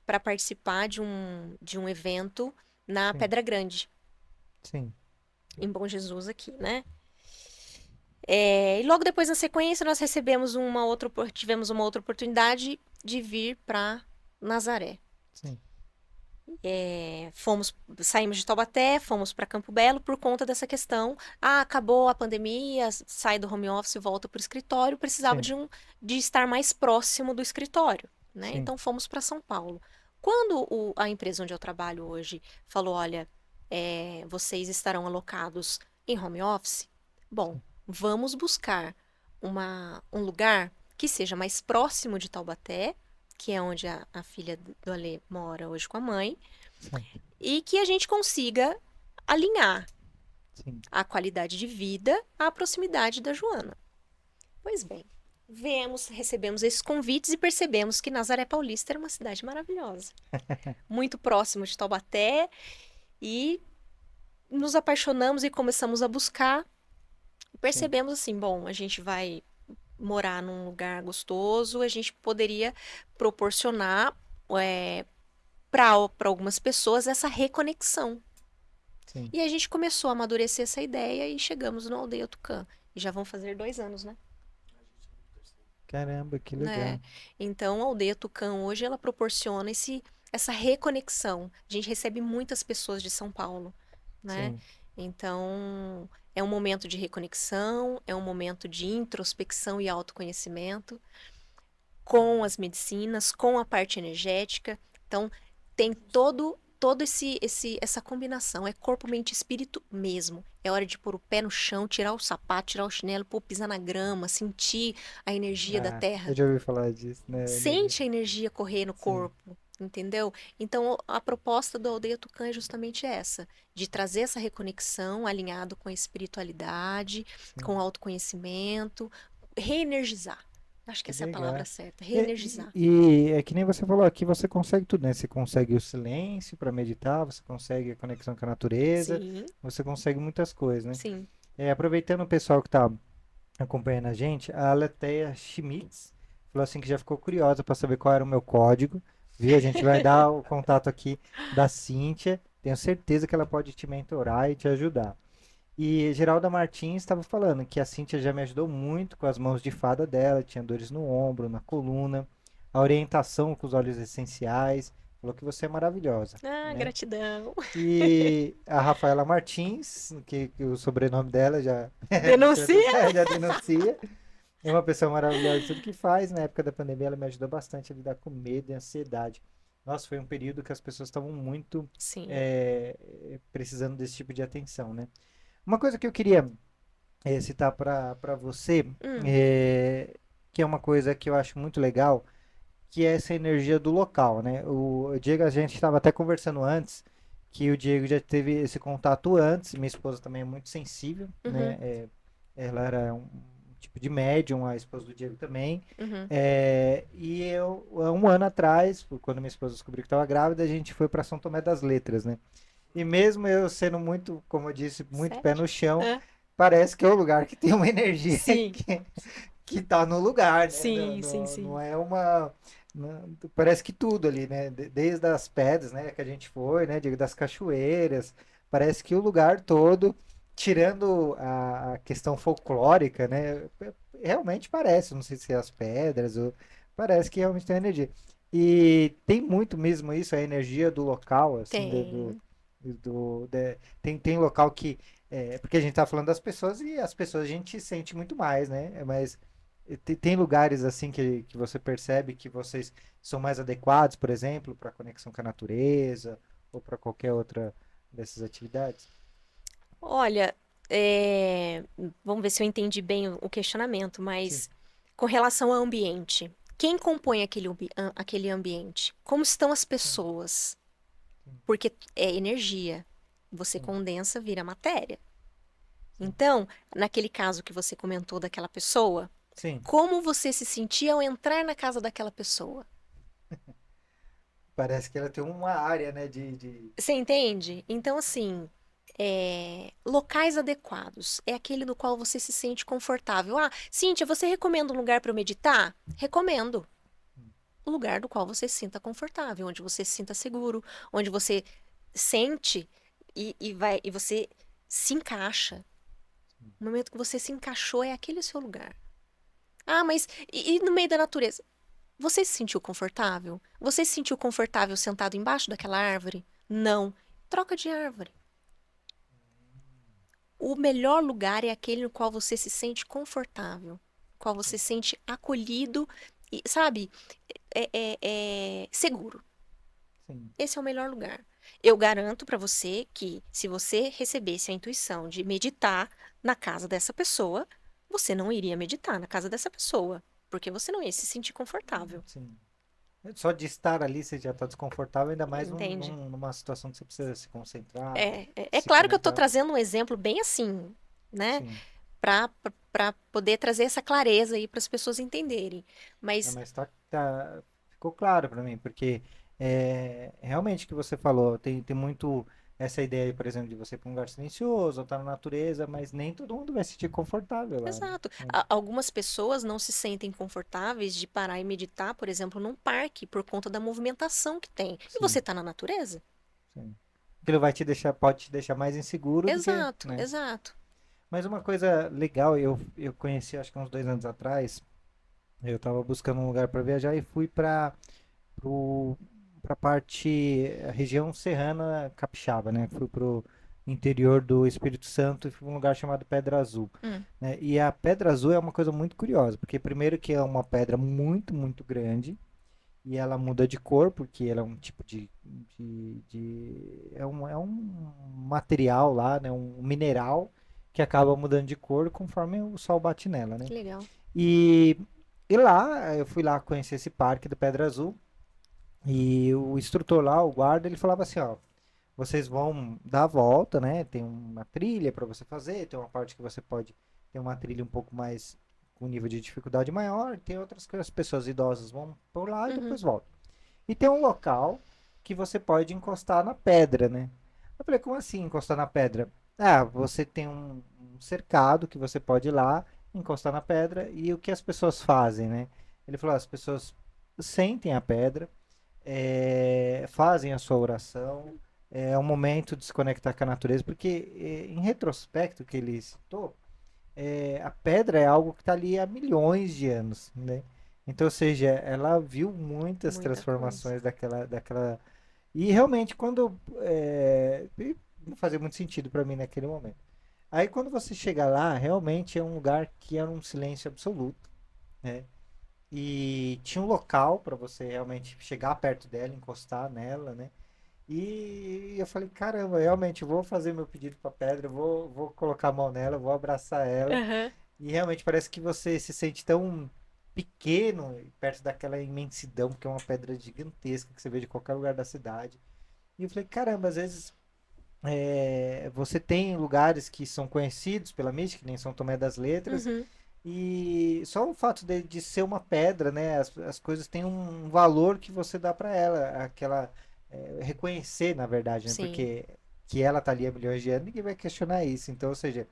para participar de um evento na sim, Pedra Grande, sim, em Bom Jesus aqui, né? E logo depois, na sequência, nós tivemos uma outra oportunidade de vir para Nazaré. sim, Saímos de Taubaté, fomos para Campo Belo por conta dessa questão. Ah, acabou a pandemia, sai do home office e volta para o escritório, precisava sim, de estar mais próximo do escritório, né? sim, Então fomos para São Paulo. Quando a empresa onde eu trabalho hoje falou, olha, vocês estarão alocados em home office, bom, sim, vamos buscar um lugar que seja mais próximo de Taubaté, que é onde a filha do Alê mora hoje com a mãe, sim, e que a gente consiga alinhar sim, a qualidade de vida à proximidade da Joana. Pois bem, recebemos esses convites e percebemos que Nazaré Paulista era uma cidade maravilhosa. Muito próximo de Taubaté, e nos apaixonamos e começamos a buscar. Percebemos assim, bom, a gente vai morar num lugar gostoso, a gente poderia proporcionar para algumas pessoas essa reconexão. Sim. E a gente começou a amadurecer essa ideia e chegamos no Aldeia Tucã. E já vão fazer 2 anos, né? Caramba, que Né? legal. Então, a Aldeia Tucã hoje, ela proporciona essa reconexão. A gente recebe muitas pessoas de São Paulo, né? Sim. Então, é um momento de reconexão, é um momento de introspecção e autoconhecimento com as medicinas, com a parte energética. Então, tem todo essa combinação. É corpo, mente e espírito mesmo. É hora de pôr o pé no chão, tirar o sapato, tirar o chinelo, pô, pisar na grama, sentir a energia da Eu terra. já ouvi falar disso, né? Sente a energia correr no Sim. corpo, entendeu? Então, a proposta do Aldeia Tucã é justamente essa, de trazer essa reconexão alinhado com a espiritualidade, Sim. com o autoconhecimento, reenergizar. Acho que Que essa é a legal. palavra certa, E, reenergizar. e é que nem você falou aqui, você consegue tudo, né? Você consegue o silêncio para meditar, você consegue a conexão com a natureza, Sim, você consegue muitas coisas, né? sim. Aproveitando o pessoal que tá acompanhando a gente, a Aletheia Schmitz falou assim que já ficou curiosa para saber qual era o meu código, viu? A gente vai dar o contato aqui da Cíntia, tenho certeza que ela pode te mentorar e te ajudar. E Geralda Martins estava falando que a Cíntia já me ajudou muito com as mãos de fada dela, tinha dores no ombro, na coluna, a orientação com os óleos essenciais, falou que você é maravilhosa, Ah, né? gratidão. E a Rafaela Martins, que o sobrenome dela já, Denuncia? já denuncia, é uma pessoa maravilhosa em tudo que faz. Na época da pandemia, ela me ajudou bastante a lidar com medo e ansiedade. Nossa, foi um período que as pessoas estavam muito Sim. precisando desse tipo de atenção, né? Uma coisa que eu queria citar para você, Hum, é, que é uma coisa que eu acho muito legal, que é essa energia do local, né? O Diego, a gente estava até conversando antes, que o Diego já teve esse contato antes, minha esposa também é muito sensível, né? uhum, Ela era um tipo de médium, a esposa do Diego também. uhum. E eu, há um ano atrás, quando minha esposa descobriu que estava grávida, a gente foi para São Tomé das Letras, né? E mesmo eu sendo muito, como eu disse, muito pé Sério? no chão, Ah, parece que é um lugar que tem uma energia sim, que tá no lugar, né? sim, sim, Não sim. é uma. Parece que tudo ali, né? Desde as pedras, né, que a gente foi, né? Das cachoeiras. Parece que o lugar todo, tirando a questão folclórica, né? Realmente parece, não sei se é as pedras, ou, parece que realmente tem energia. E tem muito mesmo isso, a energia do local, assim, Tem. tem local que. Porque a gente tá falando das pessoas e as pessoas a gente sente muito mais, né? Mas tem lugares assim que você percebe que vocês são mais adequados, por exemplo, para conexão com a natureza ou para qualquer outra dessas atividades? Olha, vamos ver se eu entendi bem o questionamento, Sim. mas com relação ao ambiente, quem compõe aquele ambiente? Como estão as Sim, pessoas? sim, Porque é energia. Você sim, condensa, vira matéria. sim. Então, naquele caso que você comentou daquela pessoa, Sim, como você se sentia ao entrar na casa daquela pessoa? parece que ela tem uma área, né, Você entende? Então, assim, locais adequados é aquele no qual você se sente confortável. Ah, Cíntia, você recomenda um lugar para eu meditar? Recomendo. O lugar do qual você se sinta confortável, onde você se sinta seguro, onde você sente e você se encaixa. No momento que você se encaixou, é aquele o seu lugar. Ah, mas e no meio da natureza? Você se sentiu confortável? Você se sentiu confortável sentado embaixo daquela árvore? Não. Troca de árvore. O melhor lugar é aquele no qual você se sente confortável, no qual você se sente acolhido e, sabe, seguro. sim. Esse é o melhor lugar. Eu garanto para você que se você recebesse a intuição de meditar na casa dessa pessoa, você não iria meditar na casa dessa pessoa, porque você não ia se sentir confortável. Sim. Só de estar ali você já está desconfortável, ainda mais Entende? numa situação que você precisa se concentrar, É se claro que eu estou conectar. trazendo um exemplo bem assim, né? Sim, para poder trazer essa clareza aí para as pessoas entenderem. Não, Mas, mas ficou claro para mim, porque realmente o que você falou, tem muito essa ideia, por exemplo, de você ir para um lugar silencioso, ou estar na natureza, mas nem todo mundo vai se sentir confortável lá, né? exato, algumas pessoas não se sentem confortáveis de parar e meditar, por exemplo, num parque, por conta da movimentação que tem. E você Sim, está na natureza? sim. Aquilo pode te deixar mais inseguro do que, Exato, né? exato. Mas uma coisa legal, eu conheci acho que uns 2 anos atrás, eu estava buscando um lugar para viajar e fui para parte, a região serrana capixaba, né? Fui pro interior do Espírito Santo e fui para um lugar chamado Pedra Azul, Hum, né? E a Pedra Azul é uma coisa muito curiosa, porque primeiro que é uma pedra muito, muito grande e ela muda de cor, porque ela é um tipo é um material lá, né? Um mineral que acaba mudando de cor conforme o sol bate nela, né? que legal. E, e lá, eu fui lá conhecer esse parque do Pedra Azul e o instrutor lá, o guarda, ele falava assim, ó, vocês vão dar a volta, né? Tem uma trilha para você fazer, tem uma parte que você pode ter uma trilha um pouco mais com nível de dificuldade maior, tem outras que as pessoas idosas vão por lá e Uhum, depois voltam. E tem um local que você pode encostar na pedra, né? Eu falei, como assim encostar na pedra? Ah, você tem um cercado que você pode ir lá, encostar na pedra e o que as pessoas fazem, né? Ele falou, as pessoas sentem a pedra, fazem a sua oração, é um momento de se conectar com a natureza, porque em retrospecto que ele citou, a pedra é algo que está ali há milhões de anos, né? Então, ou seja, ela viu muitas muita coisa. transformações daquela. E realmente, quando. Não fazia muito sentido para mim naquele momento. Aí, quando você chega lá, realmente é um lugar que era um silêncio absoluto, né? E tinha um local para você realmente chegar perto dela, encostar nela, né? E eu falei, caramba, realmente vou fazer meu pedido para pedra, vou colocar a mão nela, vou abraçar ela. Aham, E realmente parece que você se sente tão pequeno perto daquela imensidão, que é uma pedra gigantesca que você vê de qualquer lugar da cidade. E eu falei, caramba, às vezes você tem lugares que são conhecidos pela mística, que nem São Tomé das Letras, uhum, e só o fato de ser uma pedra, né? As coisas têm um valor que você dá para ela, aquela reconhecer, na verdade, né? sim, Porque que ela tá ali há milhões de anos, ninguém vai questionar isso. Então, ou seja,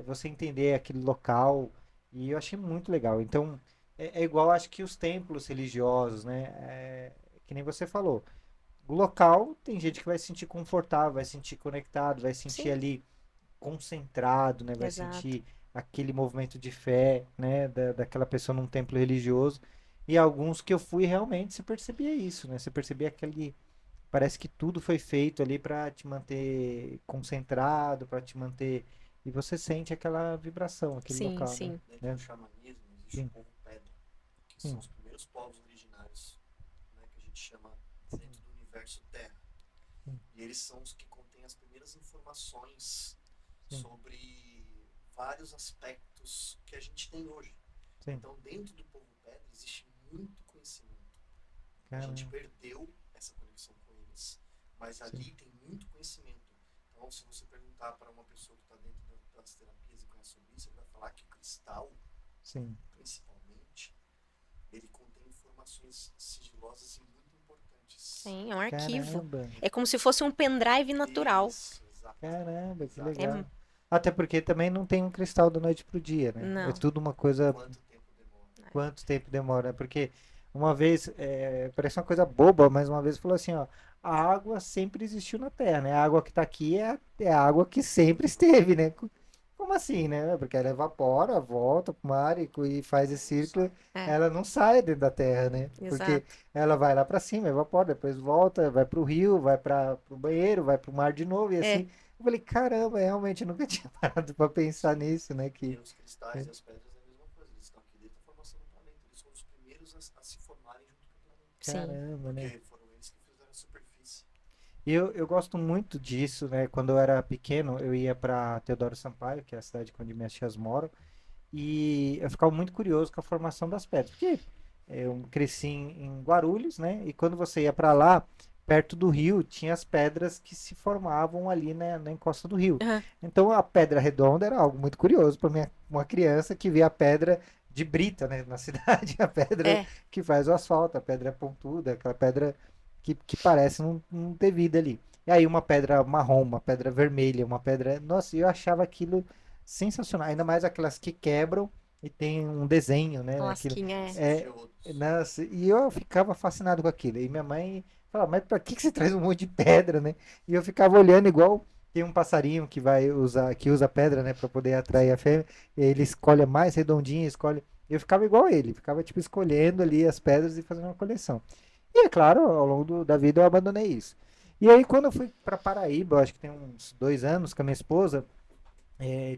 você entender aquele local, e eu achei muito legal. Então, é igual, acho que os templos religiosos, né? Que nem você falou. O local tem gente que vai se sentir confortável, vai se sentir conectado, vai se sentir sim, ali concentrado, né? Vai exato. sentir aquele movimento de fé, né? Daquela pessoa num templo religioso. E alguns que eu fui realmente você percebia isso, né? Você percebia aquele. Parece que tudo foi feito ali para te manter concentrado, para te manter. E você sente aquela vibração, aquele Sim, local, né? sim. Dentro Né? do xamanismo existe o Sim, povo Pedra, que são sim, os primeiros povos originários, né, que a gente chama sim, dentro do universo Terra. sim, E eles são os que contêm as primeiras informações sim, sobre vários aspectos que a gente tem hoje. sim. Então, dentro do povo Pedra existe muito conhecimento. A gente Caramba, perdeu essa conexão com eles, mas sim, ali tem muito conhecimento. Então, se você perguntar para uma pessoa que está dentro das terapias e conhece sobre isso, ele vai falar que o cristal, sim. principalmente, ele contém informações sigilosas e muito importantes. Sim, é um arquivo. Caramba, É como se fosse um pendrive natural. Isso, exato. caramba, que Exato. É, legal. Até porque também não tem um cristal da noite pro dia, né? É não. tudo uma coisa. Quanto tempo demora? Quanto tempo demora? Porque uma vez, parece uma coisa boba, mas uma vez falou assim, ó, a água sempre existiu na Terra, né? A água que tá aqui é a água que sempre esteve, né? Como assim, né? Porque ela evapora, volta pro mar e faz esse Ela não círculo, sai. É, ela não sai dentro da Terra, né? Porque exato. ela vai lá pra cima, evapora, depois volta, vai pro rio, vai para pro banheiro, vai pro mar de novo e É, assim. Eu falei, caramba, realmente eu nunca tinha parado pra pensar nisso, né? E Que, os cristais e as pedras é a mesma coisa. Eles estão aqui dentro da formação do planeta. Eles foram os primeiros a se formarem junto com o planeta. sim. caramba, né? Porque foram eles que fizeram a superfície. E eu gosto muito disso, né? Quando eu era pequeno, eu ia para Teodoro Sampaio, que é a cidade onde minhas tias moram, e eu ficava muito curioso com a formação das pedras, porque eu cresci em Guarulhos, né? E quando você ia para lá, perto do rio tinha as pedras que se formavam ali na encosta do rio. Aham. Então a pedra redonda era algo muito curioso para uma criança que vê a pedra de brita, né, na cidade, a pedra É, que faz o asfalto, a pedra pontuda, aquela pedra que parece não ter vida ali. E aí uma pedra marrom, uma pedra vermelha, uma pedra. Nossa, eu achava aquilo sensacional. Ainda mais aquelas que quebram e tem um desenho, a né? Aquilo. lasquinha é. Os É, geodos. nossa, e eu ficava fascinado com aquilo. E minha mãe falava, mas pra que você traz um monte de pedra, né? E eu ficava olhando igual tem um passarinho que vai usar, que usa pedra, né, para poder atrair a fêmea. E ele escolhe a mais redondinha, escolhe. Eu ficava igual ele, ficava tipo escolhendo ali as pedras e fazendo uma coleção. E é claro, ao longo da vida eu abandonei isso. E aí quando eu fui para Paraíba, eu acho que tem uns 2 anos com a minha esposa,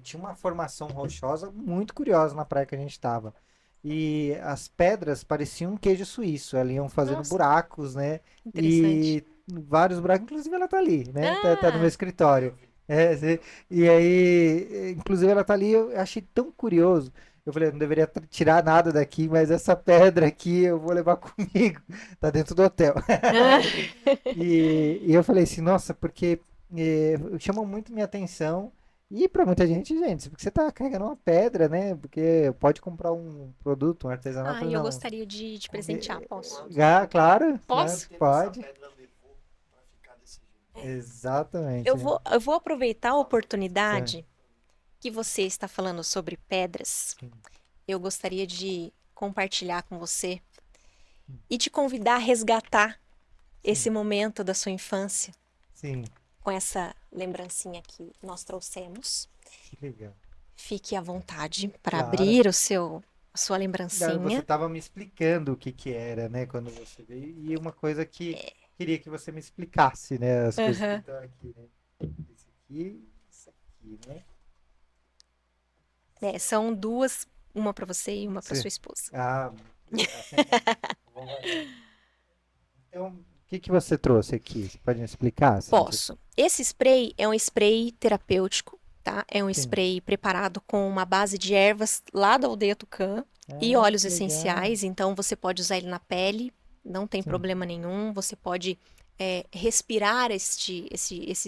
tinha uma formação rochosa muito curiosa na praia que a gente estava. E as pedras pareciam um queijo suíço, ali iam fazendo Nossa, buracos, né? interessante. E vários buracos, inclusive ela tá ali, né? Tá no meu Ah, escritório. E aí, inclusive ela tá ali, eu achei tão curioso. Eu falei, não deveria tirar nada daqui, mas essa pedra aqui eu vou levar comigo. Tá dentro do hotel. ah. E eu falei assim, nossa, porque chamou muito minha atenção. E para muita gente, porque você tá carregando uma pedra, né? Porque pode comprar um produto, um artesanato. Eu Ah, falei, eu não. gostaria de te presentear, posso? Claro, né? Posso? Tempo essa Pode. pedra levou para ficar desse jeito? Exatamente, Eu né? vou, eu vou aproveitar a Sim, oportunidade que você está falando sobre pedras. sim, Eu gostaria de compartilhar com você e te convidar a resgatar esse sim, momento da sua infância sim. com essa lembrancinha que nós trouxemos. Que legal. Fique à vontade para Claro. abrir a sua Você lembrancinha. estava me explicando o que que era, né, quando você veio, e uma coisa que queria que você me explicasse, né, as coisas que Aham. estão aqui, né? Esse aqui, isso aqui, né? É, são duas, uma para você e uma para Sim. sua esposa. Ah, bom, valeu. Então, o que que você trouxe aqui? Você pode me explicar? Assim, Posso. Esse spray é um spray terapêutico, tá? É um sim. spray preparado com uma base de ervas lá da aldeia Tucã e Ah, óleos que legal. essenciais. Então você pode usar ele na pele, não tem Sim. problema nenhum. Você pode respirar esse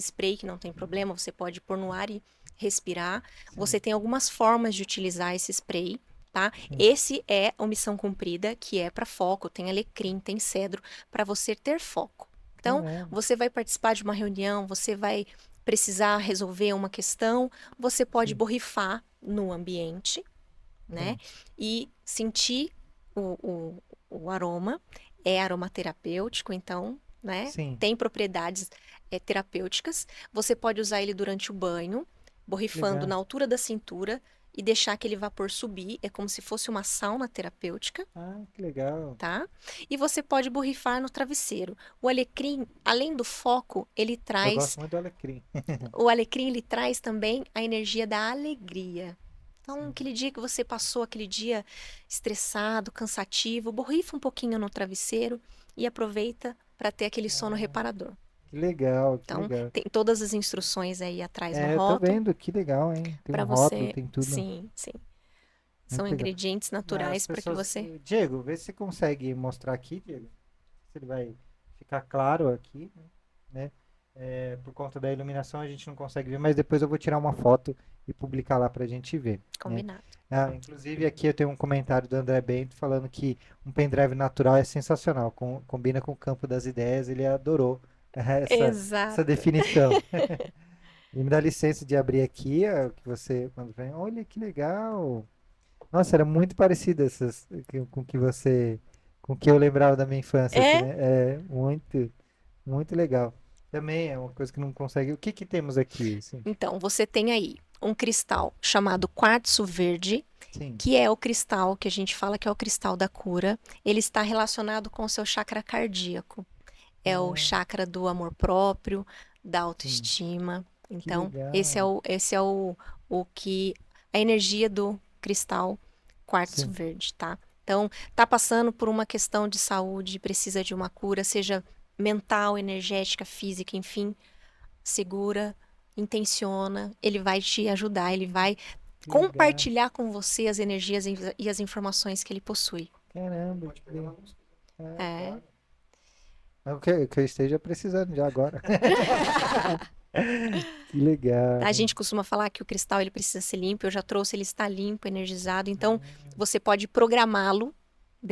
spray que não tem problema. Você pode pôr no ar e respirar. Sim, Você tem algumas formas de utilizar esse spray. Tá? sim. Esse é a missão cumprida, que é para foco. Tem alecrim, tem cedro, para você ter foco. Então, Caramba. você vai participar de uma reunião, você vai precisar resolver uma questão, você pode Sim, borrifar no ambiente, né? sim, E sentir o aroma. É aromaterapêutico, então, né? sim. Tem propriedades terapêuticas. Você pode usar ele durante o banho, Que borrifando legal. na altura da cintura e deixar aquele vapor subir. É como se fosse uma sauna terapêutica, Ah, que legal. tá? E você pode borrifar no travesseiro. O alecrim, além do foco, ele Eu traz, gosto muito do alecrim. o alecrim ele traz também a energia da alegria. Então, Sim. aquele dia que você passou, aquele dia estressado, cansativo, borrifa um pouquinho no travesseiro e aproveita para ter aquele sono Ah, reparador. que legal, que Então, legal. tem todas as instruções aí atrás no Eu tô rótulo vendo, que legal, hein? Tem um para rótulo, você, tem tudo. sim, sim. São Muito legal. ingredientes As naturais para que pessoas. você. Diego, vê se você consegue mostrar aqui, Diego. Se ele vai ficar claro aqui, né? Por conta da iluminação a gente não consegue ver, mas depois eu vou tirar uma foto e publicar lá pra gente ver, né? Combinado. Inclusive aqui eu tenho um comentário do André Bento falando que um pendrive natural é sensacional, combina com o campo das ideias, ele adorou essa Exato. definição. E me dá licença de abrir aqui o que você mandou pra mim. Olha que legal! Nossa, era muito parecido com o que você, com o que eu lembrava da minha infância, assim, É. né? Muito, muito legal. Também é uma coisa que não consegue. O que que temos aqui? Sim, Então, você tem aí um cristal chamado quartzo verde, sim, que é o cristal que a gente fala que é o cristal da cura. Ele está relacionado com o seu chakra cardíaco. É o ah, chakra do amor próprio, da sim. autoestima. Que Então, legal. esse é o que a energia do cristal quartzo Sim, verde, tá? Então, tá passando por uma questão de saúde, precisa de uma cura, seja mental, energética, física, enfim, segura, intenciona, ele vai te ajudar, ele vai que legal. compartilhar com você as energias e as informações que ele possui. Caramba, Pode que pegar na legal. música. Ah, É. claro. É o que eu esteja precisando já agora. Que legal. A gente costuma falar que o cristal ele precisa ser limpo. Eu já trouxe, ele está limpo, energizado. Então, você pode programá-lo.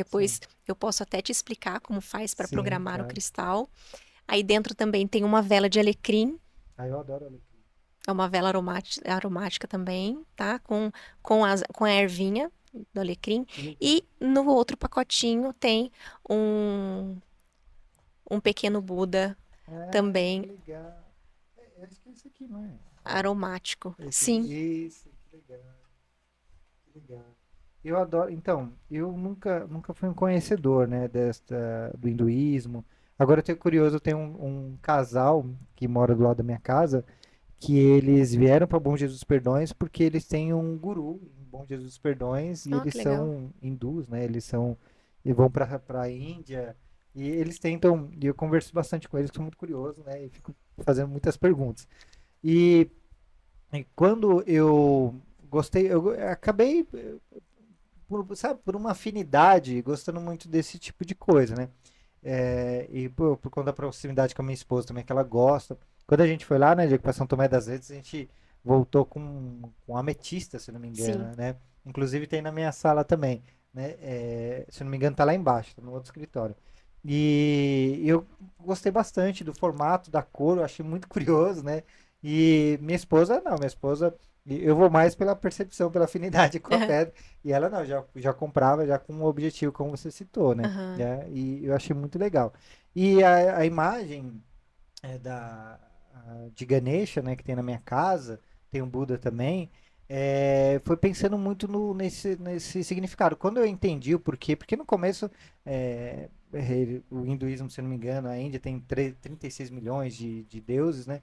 Sim, Depois eu posso até te explicar como faz para sim, programar o claro. cristal. Aí dentro também tem uma vela de alecrim. Ah, eu adoro alecrim. É uma vela aromática também, tá? Com a ervinha do alecrim. Que legal. E no outro pacotinho tem um, um pequeno Buda Ah, que também legal. É, acho que é esse aqui, não é? Ó, aromático. esse, Sim. esse, que legal, que legal. Eu adoro. Então, eu nunca fui um conhecedor, né, do hinduísmo. Agora eu tenho curioso, eu tenho um casal que mora do lado da minha casa, que eles vieram para Bom Jesus dos Perdões porque eles têm um guru em Bom Jesus dos Perdões e Ó, eles que legal. são hindus, né? E vão para a Índia e eles tentam, e eu converso bastante com eles, que sou muito curioso, né? E fico fazendo muitas perguntas. E, e quando eu gostei, eu acabei, sabe, por uma afinidade, gostando muito desse tipo de coisa, né? E por conta da proximidade com a minha esposa também, que ela gosta. Quando a gente foi lá, né, de São Tomé das Letras, a gente voltou com ametista, se não me Sim. engano, né? Inclusive tem na minha sala também, né? Se não me engano, tá lá embaixo, tá no outro escritório. E eu gostei bastante do formato, da cor, eu achei muito curioso, né? E minha esposa, não, minha esposa, eu vou mais pela percepção, pela afinidade com a pedra. E ela não, já comprava já com um objetivo, como você citou, né? Aham. E eu achei muito legal. E a imagem de Ganesha, né, que tem na minha casa, tem um Buda também, foi pensando muito nesse significado. Quando eu entendi o porquê, porque no começo o hinduísmo, se não me engano, a Índia tem 36 milhões de deuses, né?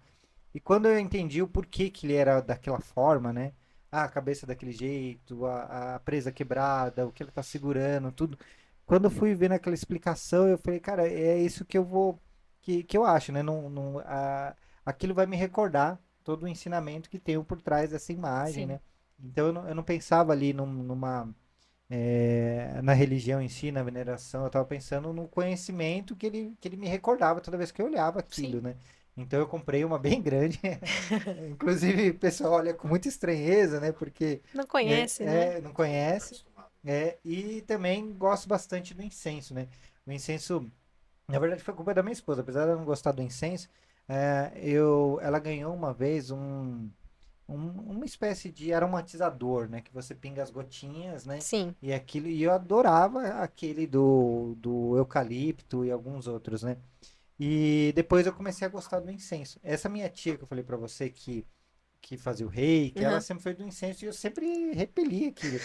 E quando eu entendi o porquê que ele era daquela forma, né? Ah, a cabeça daquele jeito, a presa quebrada, o que ele tá segurando, tudo. Quando eu fui vendo aquela explicação, eu falei, cara, é isso que eu vou, que eu acho, né? Aquilo vai me recordar todo o ensinamento que tem por trás dessa imagem, Sim. né? Então eu não pensava ali na religião em si, na veneração, eu estava pensando no conhecimento que ele me recordava toda vez que eu olhava aquilo, Sim. né? Então eu comprei uma bem grande. Inclusive, o pessoal olha com muita estranheza, né? Porque Não conhece, né? não Não está conhece. acostumado. E também gosto bastante do incenso, né? O incenso, na verdade, foi culpa da minha esposa. Apesar de eu não gostar do incenso, ela ganhou uma vez uma espécie de aromatizador, né? Que você pinga as gotinhas, né? Sim. E eu adorava aquele do eucalipto e alguns outros, né? E depois eu comecei a gostar do incenso. Essa minha tia que eu falei pra você que fazia o reiki, ela Aham. sempre foi do incenso e eu sempre repeli aquilo.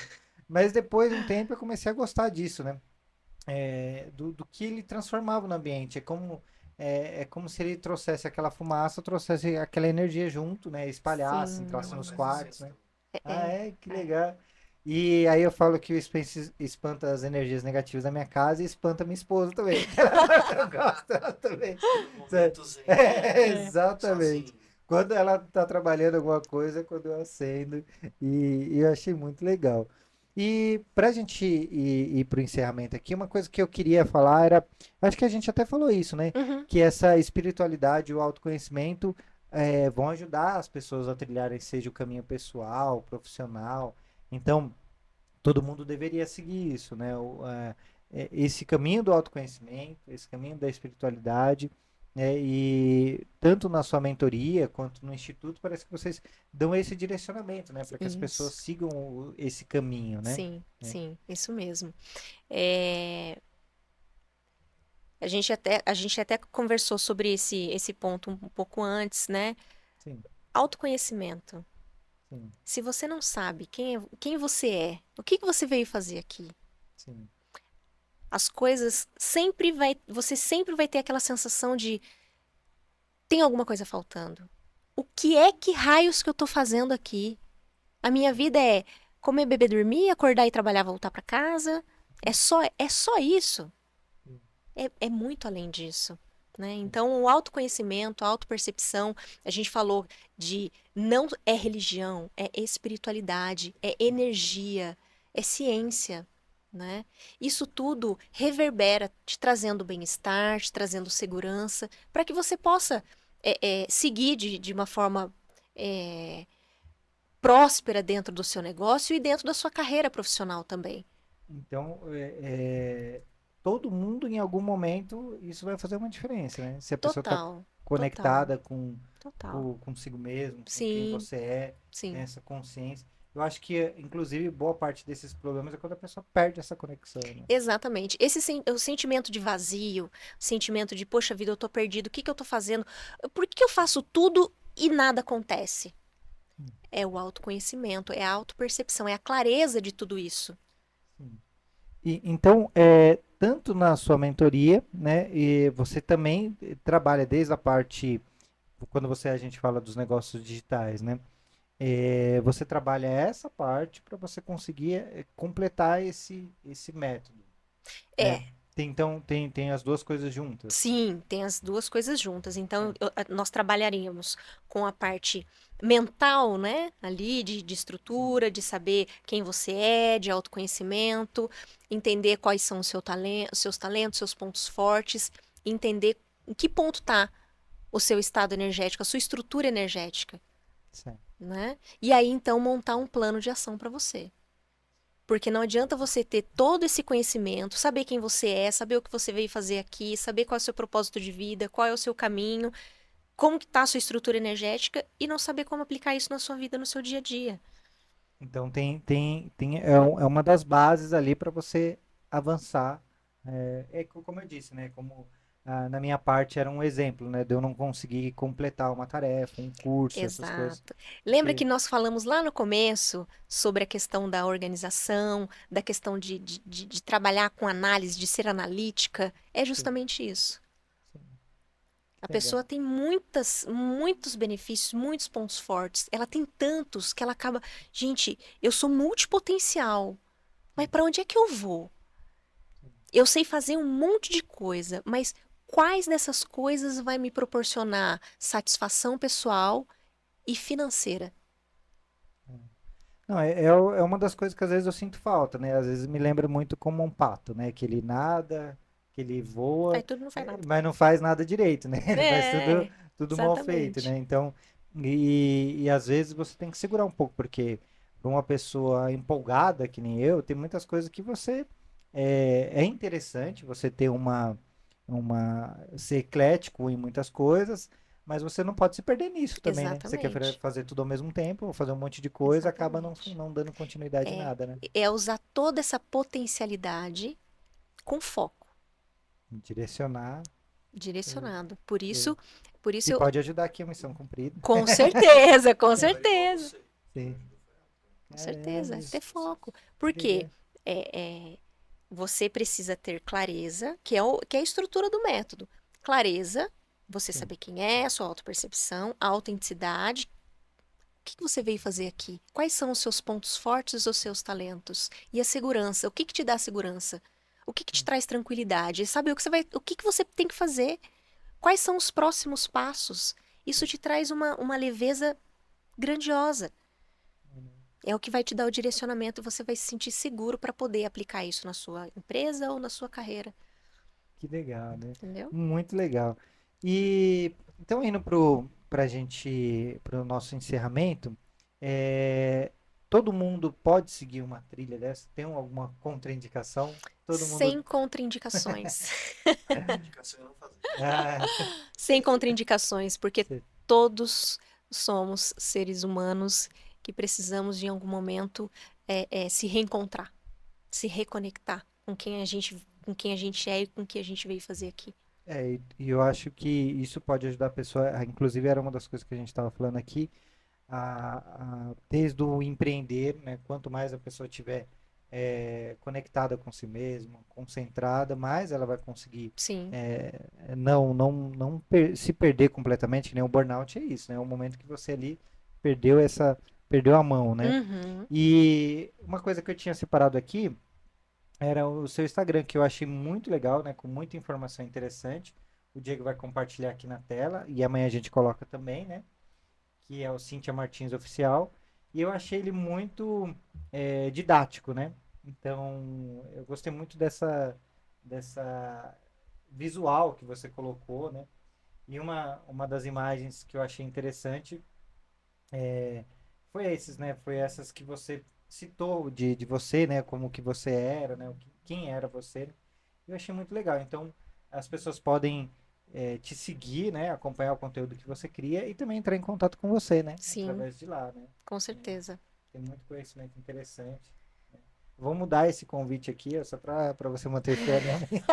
Mas depois de um tempo eu comecei a gostar disso, né? Do que ele transformava no ambiente. É como se ele trouxesse aquela fumaça, trouxesse aquela energia junto, né? Espalhasse, Minha entrasse Sim. mãe nos faz quartos, incenso né? também. Ah, É. que É. legal. E aí eu falo que o Spence espanta as energias negativas da minha casa e espanta minha esposa também. Ela gosta ela também. Sabe? Momento zen, né? É. Exatamente. Sozinho. Quando ela tá trabalhando alguma coisa, é quando eu acendo. E eu achei muito legal. E pra gente ir pro encerramento aqui, uma coisa que eu queria falar era, acho que a gente até falou isso, né? Uhum. Que essa espiritualidade e o autoconhecimento vão ajudar as pessoas a trilharem, seja o caminho pessoal, profissional. Então, todo mundo deveria seguir isso, né? Esse caminho do autoconhecimento, esse caminho da espiritualidade, né? E tanto na sua mentoria quanto no instituto, parece que vocês dão esse direcionamento, né? Para que as pessoas Isso. sigam esse caminho, né? Sim, É, sim, isso mesmo. É, a gente até conversou sobre esse ponto um pouco antes, né? sim, Autoconhecimento. sim, Se você não sabe quem você é, o que que você veio fazer aqui, sim, as coisas você sempre vai ter aquela sensação de tem alguma coisa faltando. O que é que raios que eu tô fazendo aqui? A minha sim, vida é comer, beber, dormir, acordar e trabalhar, voltar para casa. É só isso. sim, É muito além disso, né? sim, Então, o autoconhecimento, a autopercepção, a gente falou de não é religião, é espiritualidade, é energia, é ciência, né? Isso tudo reverbera, te trazendo bem-estar, te trazendo segurança, para que você possa seguir de uma forma é, próspera dentro do seu negócio e dentro da sua carreira profissional também. Então, todo mundo em algum momento isso vai fazer uma diferença, né? Se a pessoa está Total, total, conectada com, total. consigo mesmo, com quem Sim, você é, tem sim. essa consciência. Eu acho que, inclusive, boa parte desses problemas é quando a pessoa perde essa conexão, né? Exatamente. O sentimento de vazio, o sentimento de, poxa vida, eu tô perdido, o que que eu tô fazendo? Por que eu faço tudo e nada acontece? É o autoconhecimento, é a autopercepção, é a clareza de tudo isso. Sim. Então, tanto na sua mentoria, né, e você também trabalha desde a parte, quando a gente fala dos negócios digitais, né? Você trabalha essa parte para você conseguir completar esse método, né? É, Então, tem as duas coisas juntas. sim, tem as duas coisas juntas. Então, É, nós trabalharíamos com a parte mental, né? Ali, de sim, estrutura, de saber quem você é, de autoconhecimento, entender quais são os seus talentos, seus pontos fortes, entender em que ponto está o seu estado energético, a sua estrutura energética, certo. né? E aí, então, montar um plano de ação para você. Porque não adianta você ter todo esse conhecimento, saber quem você é, saber o que você veio fazer aqui, saber qual é o seu propósito de vida, qual é o seu caminho, como que tá a sua estrutura energética e não saber como aplicar isso na sua vida, no seu dia a dia. Então, é uma das bases ali para você avançar. Como eu disse, né? Como na minha parte era um exemplo, né? De eu não conseguir completar uma tarefa, um curso, essas coisas. Exato. Lembra que Porque, nós falamos lá no começo sobre a questão da organização, da questão de trabalhar com análise, de ser analítica? É sim, justamente isso. sim, A que legal. pessoa tem muitos benefícios, muitos pontos fortes. Ela tem tantos que ela acaba. Gente, eu sou multipotencial, mas para onde é que eu vou? Eu sei fazer um monte de coisa, mas quais dessas coisas vai me proporcionar satisfação pessoal e financeira? Não, é uma das coisas que às vezes eu sinto falta, né? Às vezes me lembra muito como um pato, né? Que ele nada, que ele Aí voa, tudo não faz nada. mas não faz nada direito, né? Ele faz É, tudo mal feito, exatamente. né? Então, e às vezes você tem que segurar um pouco, porque para uma pessoa empolgada, que nem eu, tem muitas coisas que você é interessante você ter ser eclético em muitas coisas, mas você não pode se perder nisso também, né? Você quer Exatamente. fazer tudo ao mesmo tempo, ou fazer um monte de coisa, acaba Exatamente. não dando continuidade em É, nada, né? é usar toda essa potencialidade com foco, Direcionar. direcionado. eh, Por E isso eu, pode ajudar aqui a missão cumprida. com certeza, com Ela é igual a certeza. você. Sim. Com Caramba, certeza, ter foco. que Porque legal. você precisa ter clareza, que é a estrutura do método. Clareza, você Sim. saber quem é, a sua autopercepção, a autenticidade. O que que você veio fazer aqui? Quais são os seus pontos fortes, os seus talentos? E a segurança, o que que te dá segurança? O que que te traz tranquilidade? Saber o que que você tem que fazer? Quais são os próximos passos? Isso te traz uma leveza grandiosa. É o que vai te dar o direcionamento e você vai se sentir seguro para poder aplicar isso na sua empresa ou na sua carreira, Que legal, né? entendeu? Muito legal. E então indo pro nosso encerramento, é, todo mundo pode seguir uma trilha dessa? Tem alguma contraindicação? Todo mundo. Sem contraindicações. Indicação eu não fazia. Ah, Sem contraindicações, porque cê- todos somos seres humanos que precisamos de em algum momento se reencontrar, se reconectar com quem a gente é e com o que a gente veio fazer aqui. e eu acho que isso pode ajudar a pessoa, inclusive era uma das coisas que a gente estava falando aqui, desde o empreender, né? Quanto mais a pessoa tiver conectada com si mesma, concentrada, mais ela vai conseguir Sim. se perder completamente, que nem o burnout é isso, né? É o momento que você ali perdeu perdeu a mão, né? Uhum. E uma coisa que eu tinha separado aqui era o seu Instagram, que eu achei muito legal, né? Com muita informação interessante. O Diego vai compartilhar aqui na tela e amanhã a gente coloca também, né? Que é o Cíntia Martins Oficial. E eu achei ele muito didático, né? Então, eu gostei muito dessa visual que você colocou, né? E uma das imagens que eu achei interessante foi esses, né? Foi essas que você citou de você, né? Como que você era, né? Quem era você. Eu achei muito legal. Então, as pessoas podem te seguir, né? Acompanhar o conteúdo que você cria e também entrar em contato com você, né? Sim, Através de lá, né? com É, certeza. tem muito conhecimento interessante. Né? Vou mudar esse convite aqui, só para você manter fielmente.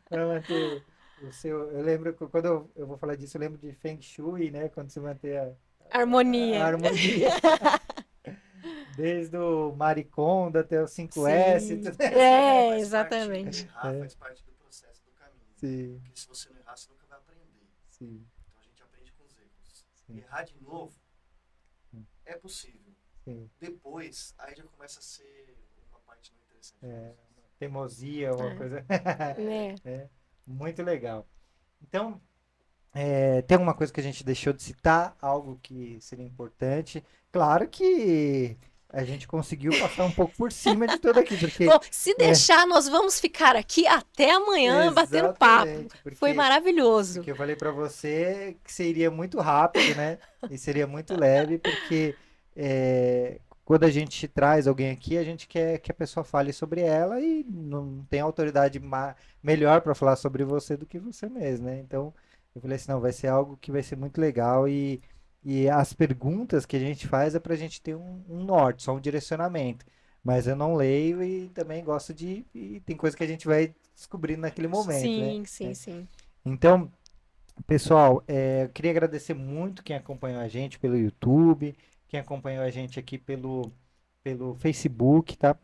Para manter o seu. Eu lembro que quando eu vou falar disso, eu lembro de Feng Shui, né? Quando você mantém a Harmonia. harmonia. Desde o Maricondo até o 5S. Sim, Faz parte, exatamente. errar faz parte do processo do caminho. Sim, Porque se você não errar, você nunca vai aprender. sim, Então a gente aprende com os erros. sim, Errar de novo sim, é possível. sim. Depois, aí já começa a ser uma parte não interessante das É, coisas. uma teimosia, uma É, coisa. né? É, muito legal. Então, tem alguma coisa que a gente deixou de citar? Algo que seria importante? Claro que a gente conseguiu passar um pouco por cima de tudo aqui, porque Bom, se é, deixar, nós vamos ficar aqui até amanhã batendo papo. exatamente, Foi maravilhoso. porque eu falei para você que seria muito rápido, né? E seria muito leve, porque quando a gente traz alguém aqui, a gente quer que a pessoa fale sobre ela e não tem autoridade melhor para falar sobre você do que você mesmo, né? Então, eu falei assim, não, vai ser algo que vai ser muito legal e as perguntas que a gente faz é para a gente ter um norte, só um direcionamento. Mas eu não leio e também gosto de. E tem coisa que a gente vai descobrindo naquele momento, né? Sim, sim, sim. Então, pessoal, eu queria agradecer muito quem acompanhou a gente pelo YouTube, quem acompanhou a gente aqui pelo Facebook, tá?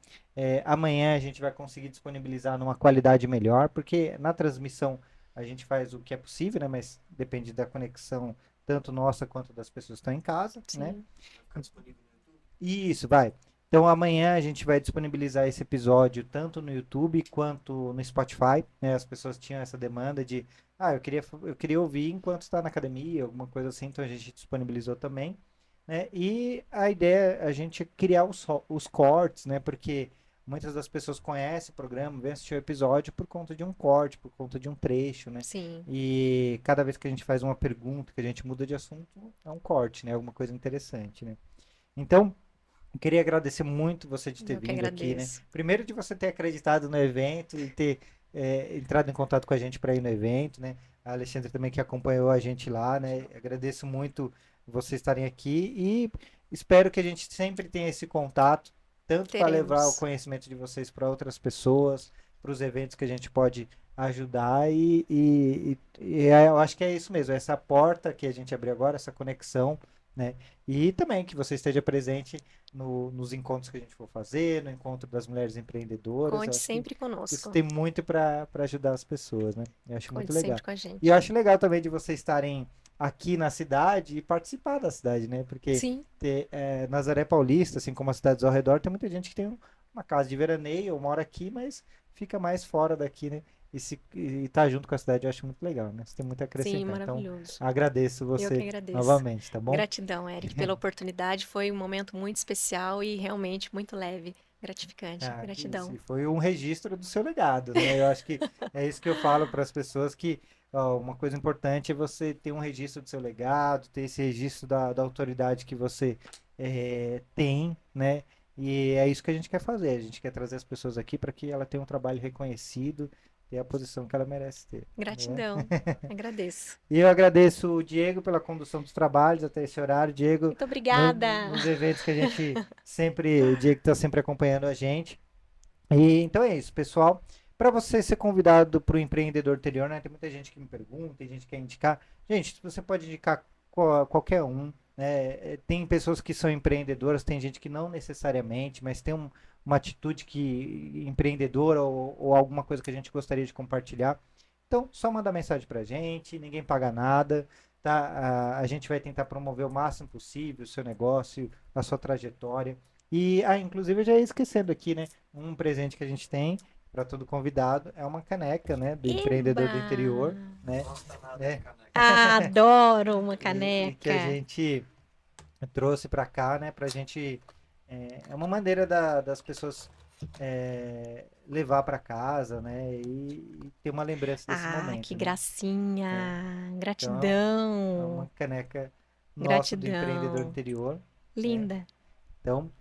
Amanhã a gente vai conseguir disponibilizar numa qualidade melhor, porque na transmissão a gente faz o que é possível, né? Mas depende da conexão tanto nossa quanto das pessoas que estão em casa, né? Sim. Vai ficar disponível no YouTube? Isso, vai. Então amanhã a gente vai disponibilizar esse episódio tanto no YouTube quanto no Spotify, né? As pessoas tinham essa demanda de, eu queria ouvir enquanto está na academia, alguma coisa assim, então a gente disponibilizou também, né? E a ideia é a gente criar os cortes, né? Porque muitas das pessoas conhecem o programa, vêm assistir o episódio por conta de um corte, por conta de um trecho, né? Sim, E cada vez que a gente faz uma pergunta, que a gente muda de assunto, é um corte, né? Alguma coisa interessante, né? Então, eu queria agradecer muito você de ter eu que vindo aqui, né? agradeço. Primeiro de você ter acreditado no evento e ter entrado em contato com a gente para ir no evento, né? A Alexandre também que acompanhou a gente lá, né? Agradeço muito vocês estarem aqui e espero que a gente sempre tenha esse contato, tanto para levar o Teremos. conhecimento de vocês para outras pessoas, para os eventos que a gente pode ajudar eu acho que é isso mesmo, essa porta que a gente abriu agora, essa conexão, né? E também que você esteja presente nos encontros que a gente for fazer, no encontro das mulheres empreendedoras. Eu Conte acho que sempre isso conosco. tem muito para ajudar as pessoas, né? Eu acho muito Conte legal. sempre com a E eu gente. acho legal também de vocês estarem aqui na cidade e participar da cidade, né? Porque Sim, Nazaré Paulista, assim como as cidades ao redor, tem muita gente que tem uma casa de veraneio ou mora aqui, mas fica mais fora daqui, né? E tá junto com a cidade, eu acho muito legal, né? Você tem muito a sim, acrescentar. Então, maravilhoso. agradeço Eu que você agradeço. novamente, tá bom? Gratidão, Eric, pela oportunidade. Foi um momento muito especial e realmente muito leve, gratificante. Ah, que isso. Gratidão. E foi um registro do seu legado, né? Eu acho que é isso que eu falo para as pessoas que ó, uma coisa importante é você ter um registro do seu legado, ter esse registro da autoridade que você tem, né? E é isso que a gente quer fazer. A gente quer trazer as pessoas aqui para que ela tenha um trabalho reconhecido, ter a posição que ela merece ter, né? Gratidão. Agradeço. E eu agradeço o Diego pela condução dos trabalhos até esse horário. Diego, Muito obrigada. nos eventos que a gente sempre, o Diego está sempre acompanhando a gente. E então é isso, pessoal. Para você ser convidado para o empreendedor interior, né? Tem muita gente que me pergunta, tem gente que quer indicar. Gente, você pode indicar qualquer um, né? Tem pessoas que são empreendedoras, tem gente que não necessariamente, mas tem uma atitude que empreendedora ou alguma coisa que a gente gostaria de compartilhar. Então, só manda mensagem para a gente, ninguém paga nada, tá? A gente vai tentar promover o máximo possível o seu negócio, a sua trajetória. E, inclusive, eu já ia esquecendo aqui, né? Um presente que a gente tem para todo convidado é uma caneca, né? Do empreendedor Eba! do interior, Não né? gosta nada É, de caneca. Adoro uma e que a caneca. gente trouxe para cá, né? Pra gente É uma maneira das pessoas levar para casa, né? E ter uma lembrança desse Ah, que momento, né? gracinha! Então, é uma Gratidão! caneca nossa do empreendedor Gratidão! interior, né? Linda! Então,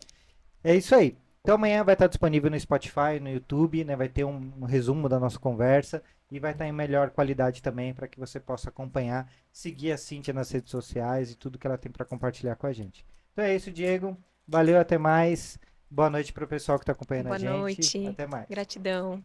é isso aí. Então amanhã vai estar disponível no Spotify, no YouTube, né? Vai ter um resumo da nossa conversa e vai estar em melhor qualidade também para que você possa acompanhar, seguir a Cíntia nas redes sociais e tudo que ela tem para compartilhar com a gente. Então é isso, Diego. Valeu, até mais. Boa noite para o pessoal que está acompanhando a Boa gente. noite! Até mais. Gratidão!